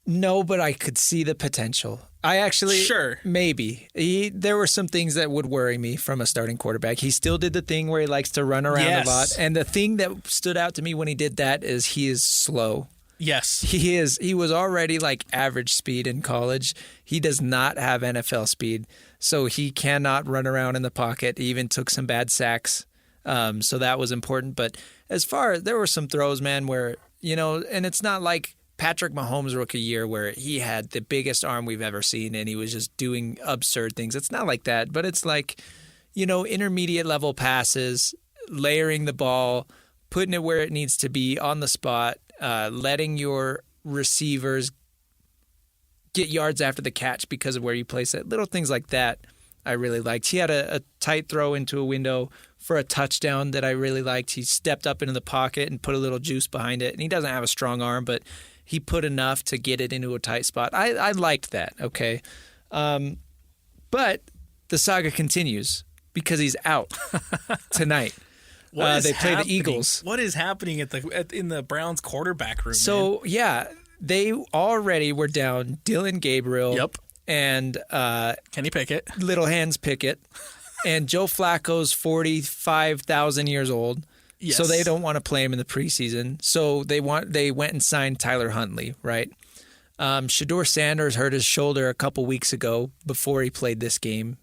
Speaker 1: No, but I could see the potential. I actually,
Speaker 2: sure,
Speaker 1: maybe. There were some things that would worry me from a starting quarterback. He still did the thing where he likes to run around a lot. And the thing that stood out to me when he did that is he is slow.
Speaker 2: Yes.
Speaker 1: He was already like average speed in college. He does not have NFL speed, so he cannot run around in the pocket. He even took some bad sacks. So that was important. But there were some throws, man, where, and it's not like Patrick Mahomes' rookie year where he had the biggest arm we've ever seen and he was just doing absurd things. It's not like that, but it's like, intermediate level passes, layering the ball, putting it where it needs to be on the spot, letting your receivers get yards after the catch because of where you place it. Little things like that I really liked. He had a tight throw into a window for a touchdown that I really liked. He stepped up into the pocket and put a little juice behind it. And he doesn't have a strong arm, but he put enough to get it into a tight spot. I liked that, okay? But the saga continues because he's out tonight. They play the Eagles.
Speaker 2: What is happening in the Browns quarterback room?
Speaker 1: So, yeah, they already were down Dylan Gabriel.
Speaker 2: Yep.
Speaker 1: And
Speaker 2: Kenny Pickett.
Speaker 1: Little Hands Pickett. And Joe Flacco's 45,000 years old.
Speaker 2: Yes.
Speaker 1: So they don't want to play him in the preseason. So they went and signed Tyler Huntley, right? Shedeur Sanders hurt his shoulder a couple weeks ago before he played this game.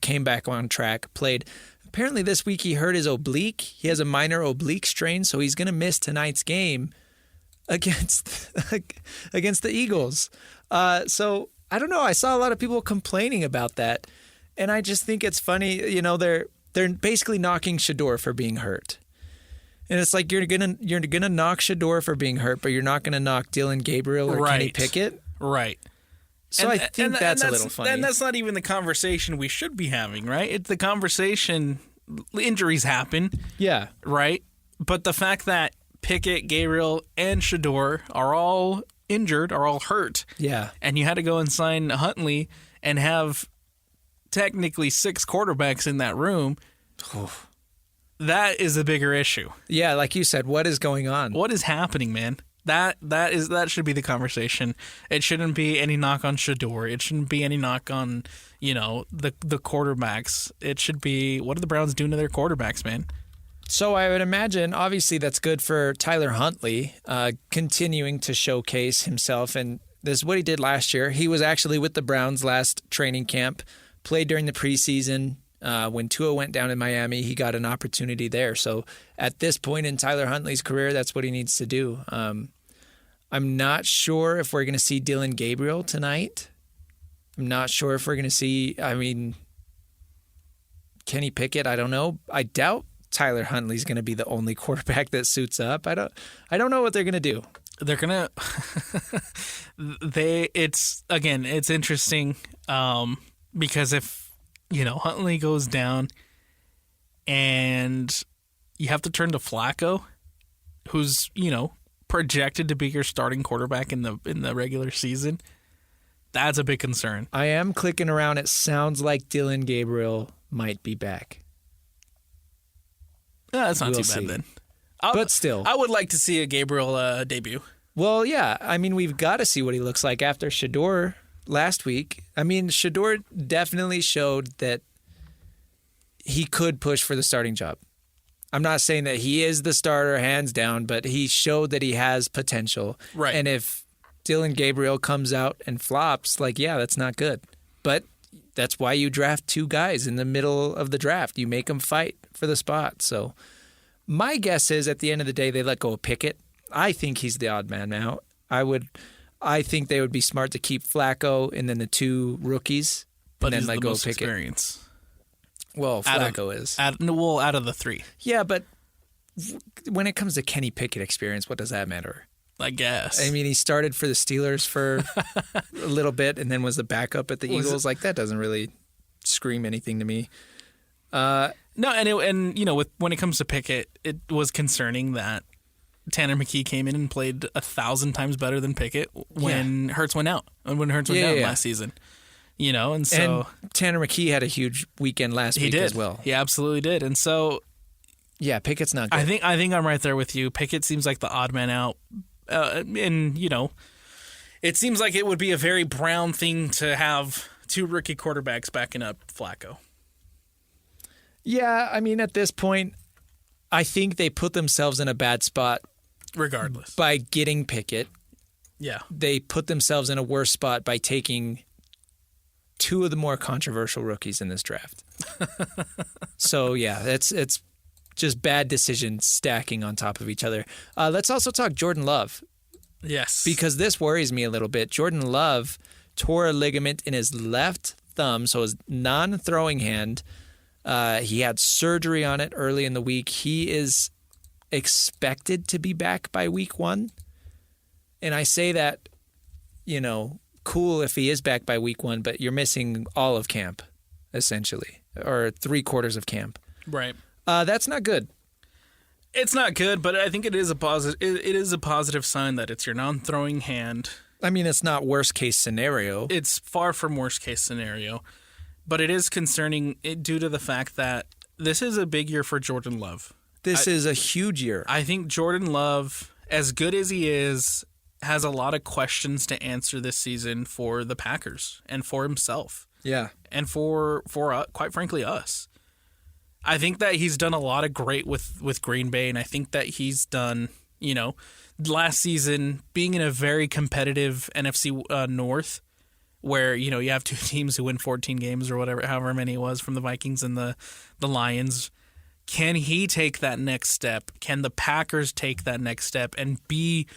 Speaker 1: Came back on track, played. Apparently this week he hurt his oblique. He has a minor oblique strain, so he's going to miss tonight's game against the Eagles. So I don't know. I saw a lot of people complaining about that, and I just think it's funny. They're basically knocking Shedeur for being hurt, and it's like you're gonna knock Shedeur for being hurt, but you're not gonna knock Dylan Gabriel or Kenny Pickett,
Speaker 2: right?
Speaker 1: So I think that's a little funny.
Speaker 2: And that's not even the conversation we should be having, right? It's the conversation. Injuries happen,
Speaker 1: yeah,
Speaker 2: right. But the fact that Pickett, Gabriel, and Shedeur are all injured, are all hurt,
Speaker 1: yeah,
Speaker 2: and you had to go and sign Huntley and have technically 6 quarterbacks in that room. That is a bigger issue.
Speaker 1: Yeah, like you said, what is going on?
Speaker 2: What is happening, man? That should be the conversation. It shouldn't be any knock on Shedeur. It shouldn't be any knock on, the quarterbacks. It should be, what are the Browns doing to their quarterbacks, man?
Speaker 1: So I would imagine, obviously, that's good for Tyler Huntley, continuing to showcase himself. And this is what he did last year. He was actually with the Browns last training camp, played during the preseason. When Tua went down in Miami, he got an opportunity there. So at this point in Tyler Huntley's career, that's what he needs to do. I'm not sure if we're going to see Dylan Gabriel tonight. I'm not sure if we're going to see, Kenny Pickett, I don't know. I doubt Tyler Huntley's going to be the only quarterback that suits up. I don't know what they're going to do.
Speaker 2: They're gonna. It's interesting because if Huntley goes down, and you have to turn to Flacco, who's projected to be your starting quarterback in the regular season. That's a big concern.
Speaker 1: I am clicking around. It sounds like Dylan Gabriel might be back.
Speaker 2: That's not too bad then.
Speaker 1: But still.
Speaker 2: I would like to see a Gabriel debut.
Speaker 1: Well, yeah. I mean, we've got to see what he looks like after Shador last week. I mean, Shador definitely showed that he could push for the starting job. I'm not saying that he is the starter hands down, but he showed that he has potential.
Speaker 2: Right.
Speaker 1: And if Dylan Gabriel comes out and flops, that's not good. But that's why you draft two guys in the middle of the draft. You make them fight for the spot. So my guess is at the end of the day, they let go of Pickett. I think he's the odd man out. I think they would be smart to keep Flacco and then the two rookies,
Speaker 2: but
Speaker 1: and then let go of Pickett.
Speaker 2: Experience.
Speaker 1: Well, Flacco is.
Speaker 2: Out of the three.
Speaker 1: Yeah, but when it comes to Kenny Pickett experience, what does that matter?
Speaker 2: I guess.
Speaker 1: I mean, he started for the Steelers for a little bit and then was the backup at the Eagles. That doesn't really scream anything to me.
Speaker 2: No, when it comes to Pickett, it was concerning that Tanner McKee came in and played 1,000 times better than Pickett when Hurts went out. When Hurts went down last season. And so...
Speaker 1: And Tanner McKee had a huge weekend last week as well.
Speaker 2: He absolutely did. And so...
Speaker 1: Yeah, Pickett's not good.
Speaker 2: I think I'm right there with you. Pickett seems like the odd man out. It seems like it would be a very Brown thing to have two rookie quarterbacks backing up Flacco.
Speaker 1: Yeah, I mean, at this point, I think they put themselves in a bad spot.
Speaker 2: Regardless.
Speaker 1: By getting Pickett.
Speaker 2: Yeah.
Speaker 1: They put themselves in a worse spot by taking two of the more controversial rookies in this draft. So, yeah, it's just bad decisions stacking on top of each other. Let's also talk Jordan Love.
Speaker 2: Yes.
Speaker 1: Because this worries me a little bit. Jordan Love tore a ligament in his left thumb, so his non-throwing hand. He had surgery on it early in the week. He is expected to be back by week 1. And I say that, cool if he is back by week 1, but you're missing all of camp, essentially, or 3/4 of camp.
Speaker 2: Right.
Speaker 1: That's not good.
Speaker 2: It's not good, but I think it is a positive. It is a positive sign that it's your non-throwing hand.
Speaker 1: I mean, it's not worst case scenario.
Speaker 2: It's far from worst case scenario, but it is concerning due to the fact that this is a big year for Jordan Love.
Speaker 1: This is a huge year.
Speaker 2: I think Jordan Love, as good as he is, has a lot of questions to answer this season for the Packers and for himself.
Speaker 1: Yeah.
Speaker 2: And for quite frankly, us. I think that he's done a lot of great with Green Bay, and I think that he's done, last season being in a very competitive NFC North where, you have two teams who win 14 games or whatever, however many it was from the Vikings and the Lions. Can he take that next step? Can the Packers take that next step and be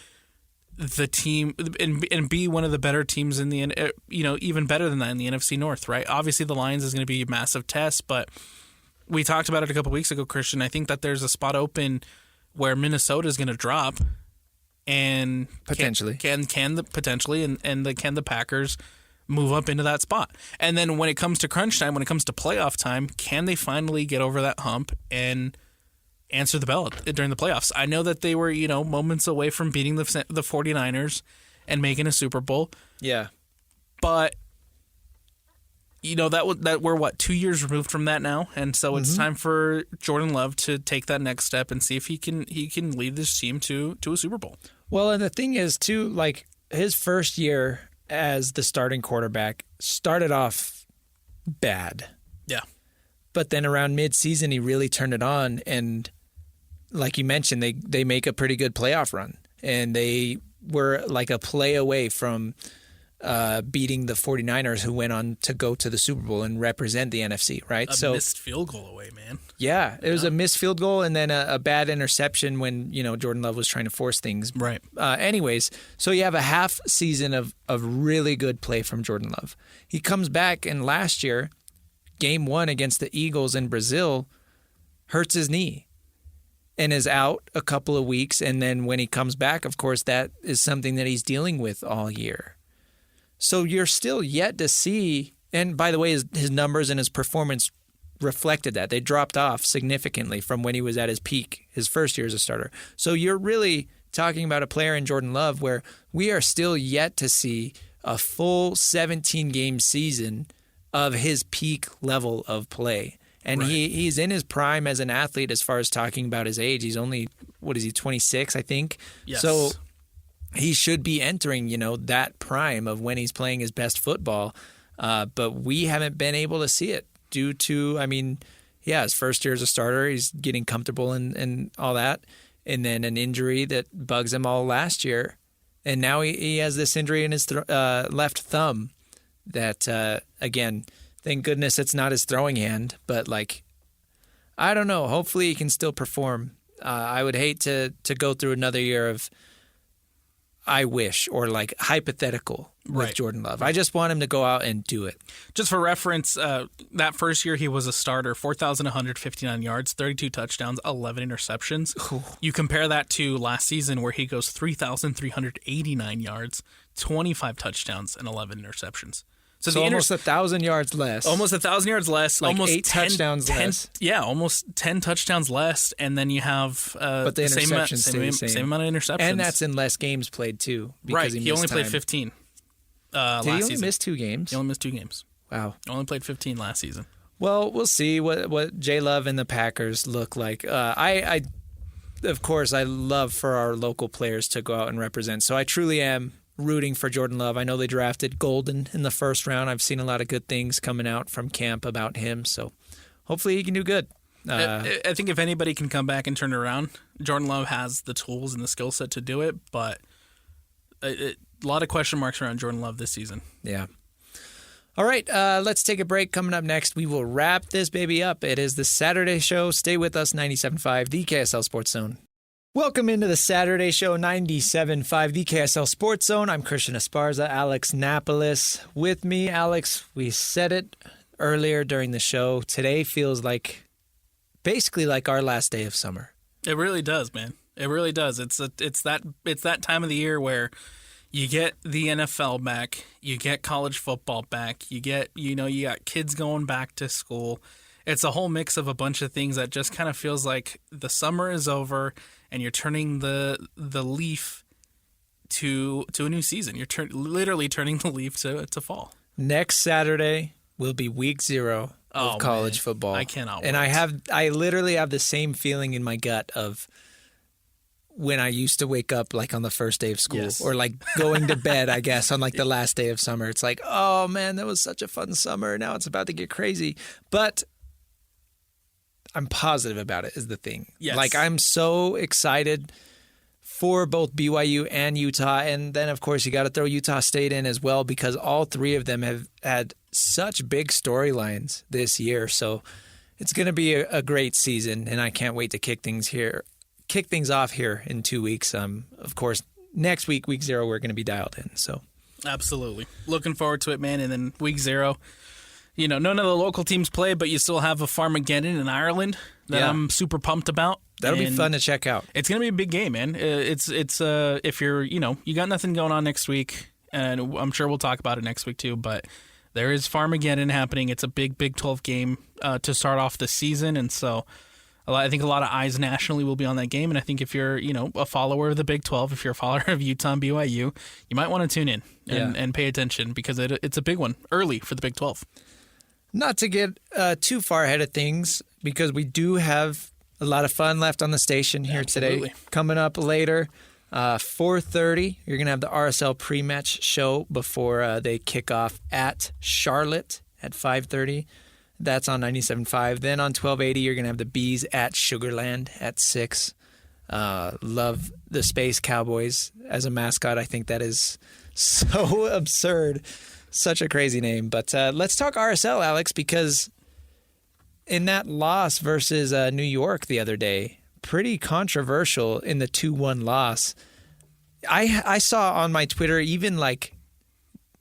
Speaker 2: the team and be one of the better teams in the, even better than that in the NFC North, right? Obviously the Lions is going to be a massive test, but we talked about it a couple weeks ago, Christian. I think that there's a spot open where Minnesota is going to drop, and
Speaker 1: potentially
Speaker 2: can the Packers move up into that spot? And then when it comes to crunch time, when it comes to playoff time, can they finally get over that hump and answer the bell during the playoffs? I know that they were, moments away from beating the 49ers and making a Super Bowl.
Speaker 1: Yeah.
Speaker 2: But that we're 2 years removed from that now, and so it's time for Jordan Love to take that next step and see if he can lead this team to a Super Bowl.
Speaker 1: Well, and the thing is too, his first year as the starting quarterback started off bad.
Speaker 2: Yeah.
Speaker 1: But then around mid-season, he really turned it on, and like you mentioned, they make a pretty good playoff run, and they were like a play away from beating the 49ers, who went on to go to the Super Bowl and represent the NFC, right?
Speaker 2: A missed field goal away, man.
Speaker 1: Yeah, it was a missed field goal and then a bad interception when, Jordan Love was trying to force things.
Speaker 2: Right.
Speaker 1: Anyways, so you have a half season of really good play from Jordan Love. He comes back, and last year game 1 against the Eagles in Brazil, hurts his knee and is out a couple of weeks. And then when he comes back, of course, that is something that he's dealing with all year. So you're still yet to see, and by the way, his numbers and his performance reflected that. They dropped off significantly from when he was at his peak, his first year as a starter. So you're really talking about a player in Jordan Love where we are still yet to see a full 17-game season of his peak level of play. And
Speaker 2: right.
Speaker 1: he's in his prime as an athlete as far as talking about his age. He's only, 26, I think?
Speaker 2: Yes.
Speaker 1: So he should be entering, that prime of when he's playing his best football. But we haven't been able to see it due to, his first year as a starter, he's getting comfortable and all that. And then an injury that bugs him all last year. And now he has this injury in his left thumb that, again, thank goodness it's not his throwing hand. But, I don't know. Hopefully he can still perform. I would hate to go through another year of I wish or hypothetical with
Speaker 2: right.
Speaker 1: Jordan Love. I just want him to go out and do it.
Speaker 2: Just for reference, that first year he was a starter, 4,159 yards, 32 touchdowns, 11 interceptions.
Speaker 1: Ooh.
Speaker 2: You compare that to last season where he goes 3,389 yards, 25 touchdowns, and 11 interceptions.
Speaker 1: So almost 1,000 yards less.
Speaker 2: Almost 1,000 yards less. Almost
Speaker 1: 8 touchdowns less.
Speaker 2: Yeah, almost 10 touchdowns less. And then you have
Speaker 1: but the interceptions
Speaker 2: same amount of interceptions.
Speaker 1: And that's in less games played, too.
Speaker 2: Right. He only played 15 last season.
Speaker 1: Did he only miss 2 games?
Speaker 2: He only missed 2 games.
Speaker 1: Wow.
Speaker 2: Only played 15 last season.
Speaker 1: Well, we'll see what J. Love and the Packers look like. Of course, I love for our local players to go out and represent. So I truly am rooting for Jordan Love. I know they drafted Golden in the first round. I've seen a lot of good things coming out from camp about him. So hopefully he can do good.
Speaker 2: I think if anybody can come back and turn it around, Jordan Love has the tools and the skill set to do it. But a lot of question marks around Jordan Love this season.
Speaker 1: Yeah. All right, let's take a break. Coming up next, we will wrap this baby up. It is the Saturday Show. Stay with us, 97.5, the KSL Sports Zone. Welcome into the Saturday Show, 97.5, the KSL Sports Zone. I'm Christian Esparza, Alex Napoles with me. Alex, we said it earlier during the show. Today feels basically like our last day of summer.
Speaker 2: It really does, man. It really does. It's that time of the year where you get the NFL back, you get college football back, you got kids going back to school. It's a whole mix of a bunch of things that just kind of feels like the summer is over and you're turning the leaf to a new season. You're literally turning the leaf to fall.
Speaker 1: Next Saturday will be week 0 of college football.
Speaker 2: I cannot wait.
Speaker 1: And I literally have the same feeling in my gut of when I used to wake up on the first day of school,
Speaker 2: yes.
Speaker 1: or going to bed, I guess, on the last day of summer. It's oh man, that was such a fun summer. Now it's about to get crazy. But I'm positive about it is the thing.
Speaker 2: Yes.
Speaker 1: I'm so excited for both BYU and Utah. And then, of course, you got to throw Utah State in as well because all 3 of them have had such big storylines this year. So it's going to be a great season, and I can't wait to kick things off here in 2 weeks. Of course, next week, week 0, we're going to be dialed in. So
Speaker 2: absolutely. Looking forward to it, man. And then week 0. None of the local teams play, but you still have a Farmageddon in Ireland that I'm super pumped about.
Speaker 1: That'll be fun to check out.
Speaker 2: It's going to be a big game, man. It's if you're, you got nothing going on next week, and I'm sure we'll talk about it next week too, but there is Farmageddon happening. It's a big Big 12 game to start off the season, and so I think a lot of eyes nationally will be on that game, and I think if you're, a follower of the Big 12, if you're a follower of Utah and BYU, you might want to tune in and pay attention because it's a big one early for the Big 12.
Speaker 1: Not to get too far ahead of things, because we do have a lot of fun left on the station here today. Coming up later, 4:30, you're going to have the RSL pre-match show before they kick off at Charlotte at 5:30. That's on 97.5. Then on 1280, you're going to have the Bees at Sugarland at 6. Love the Space Cowboys as a mascot. I think that is so absurd. Such a crazy name. But let's talk RSL, Alex, because in that loss versus New York the other day, pretty controversial in the 2-1 loss. I saw on my Twitter even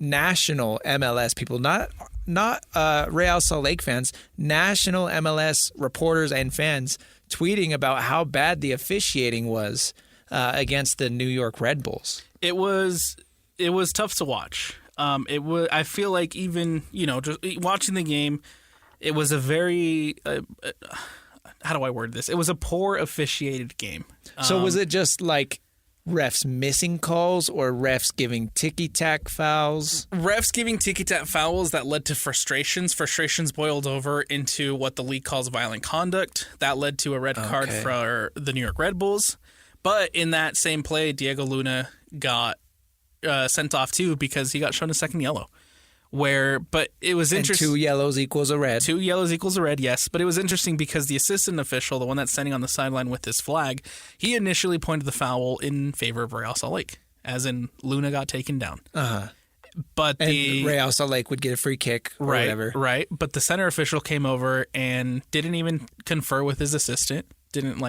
Speaker 1: national MLS people, not Real Salt Lake fans, national MLS reporters and fans tweeting about how bad the officiating was against the New York Red Bulls.
Speaker 2: It was tough to watch. I feel like even, just watching the game, it was a very how do I word this? It was a poor officiated game.
Speaker 1: So was it just like refs missing calls or refs giving ticky-tack fouls?
Speaker 2: Refs giving ticky-tack fouls that led to frustrations. Frustrations boiled over into what the league calls violent conduct. That led to a red card for the New York Red Bulls. But in that same play, Diego Luna got sent off too because he got shown a second yellow. But it was interesting.
Speaker 1: And 2 yellows equals a red.
Speaker 2: 2 yellows equals a red, yes. But it was interesting because the assistant official, the one that's standing on the sideline with his flag, he initially pointed the foul in favor of Real Salt Lake, as in Luna got taken down. But
Speaker 1: and Real Salt Lake would get a free kick or whatever.
Speaker 2: Right. But the center official came over and didn't even confer with his assistant, didn't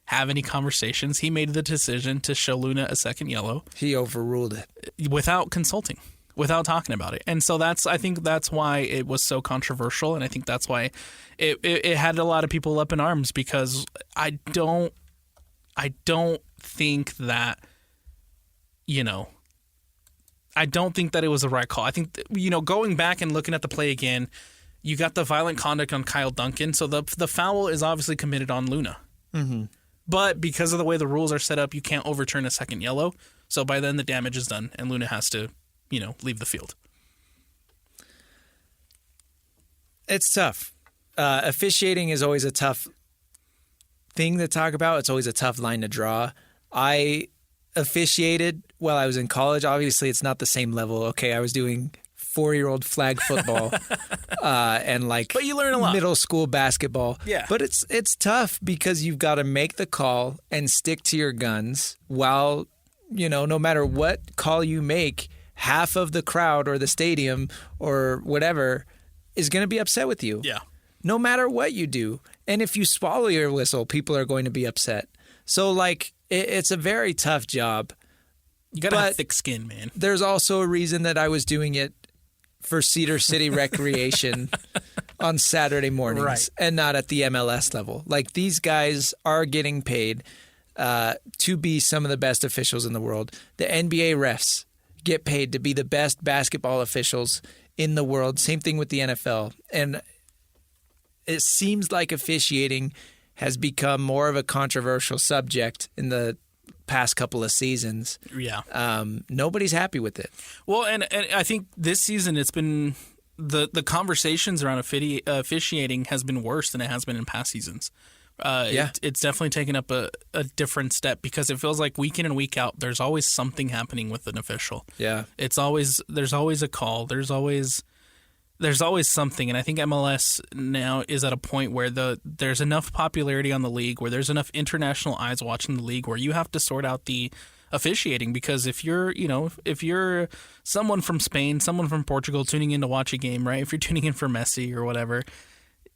Speaker 2: have any conversations. He made the decision to show Luna a second yellow.
Speaker 1: He overruled it.
Speaker 2: Without consulting. Without talking about it. And so I think that's why it was so controversial, and I think that's why it had a lot of people up in arms, because I don't think that, I don't think that it was the right call. I think, going back and looking at the play again, you got the violent conduct on Kyle Duncan, so the foul is obviously committed on Luna. Mm-hmm. But because of the way the rules are set up, you can't overturn a second yellow, so by then the damage is done, and Luna has to leave the field.
Speaker 1: It's tough. Officiating is always a tough thing to talk about. It's always a tough line to draw. I officiated while I was in college. Obviously, it's not the same level. Okay, I was doing 4-year-old flag football and
Speaker 2: but you learn a lot.
Speaker 1: Middle school basketball.
Speaker 2: Yeah.
Speaker 1: But it's tough because you've got to make the call and stick to your guns while, no matter what call you make, half of the crowd or the stadium or whatever is going to be upset with you.
Speaker 2: Yeah.
Speaker 1: No matter what you do. And if you swallow your whistle, people are going to be upset. So, it's a very tough job.
Speaker 2: You got to have thick skin, man.
Speaker 1: There's also a reason that I was doing it for Cedar City Recreation on Saturday mornings and not at the MLS level. These guys are getting paid to be some of the best officials in the world. The NBA refs get paid to be the best basketball officials in the world. Same thing with the NFL. And it seems like officiating has become more of a controversial subject in the past couple of seasons.
Speaker 2: Yeah.
Speaker 1: Nobody's happy with it.
Speaker 2: Well, and I think this season it's been the conversations around officiating has been worse than it has been in past seasons. It's definitely taken up a different step because it feels like week in and week out, there's always something happening with an official.
Speaker 1: Yeah.
Speaker 2: There's always a call. There's always something. And I think MLS now is at a point where there's enough popularity on the league, where there's enough international eyes watching the league, where you have to sort out the officiating. Because if you're someone from Spain, someone from Portugal tuning in to watch a game, right? If you're tuning in for Messi or whatever,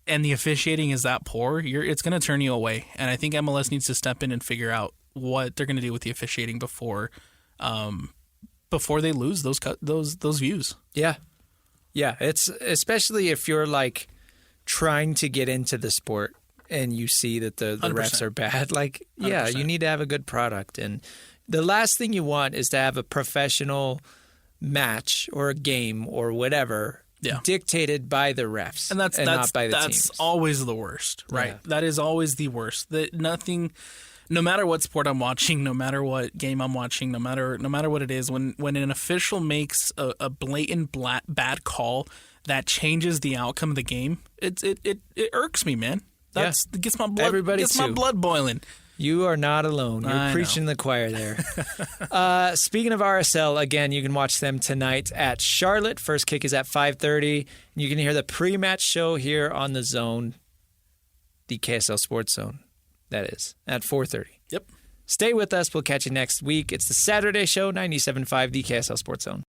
Speaker 2: and the officiating is that poor, it's going to turn you away. And I think MLS needs to step in and figure out what they're going to do with the officiating before they lose those views.
Speaker 1: Yeah. Yeah, it's especially if you're trying to get into the sport and you see that the refs are bad.
Speaker 2: 100%.
Speaker 1: You need to have a good product. And the last thing you want is to have a professional match or a game or whatever dictated by the refs and not by the teams.
Speaker 2: That's always the worst, right?
Speaker 1: Yeah.
Speaker 2: That is always the worst. No matter what sport I'm watching, no matter what game I'm watching, no matter what it is, when an official makes a blatant bad call that changes the outcome of the game, it irks me, man. It gets my blood boiling.
Speaker 1: You are not alone. You're preaching the choir there. Speaking of RSL, again, you can watch them tonight at Charlotte. First kick is at 5:30. You can hear the pre-match show here on the Zone, the KSL Sports Zone. That is at 4:30.
Speaker 2: Yep.
Speaker 1: Stay with us. We'll catch you next week. It's the Saturday show, 97.5, the KSL Sports Zone.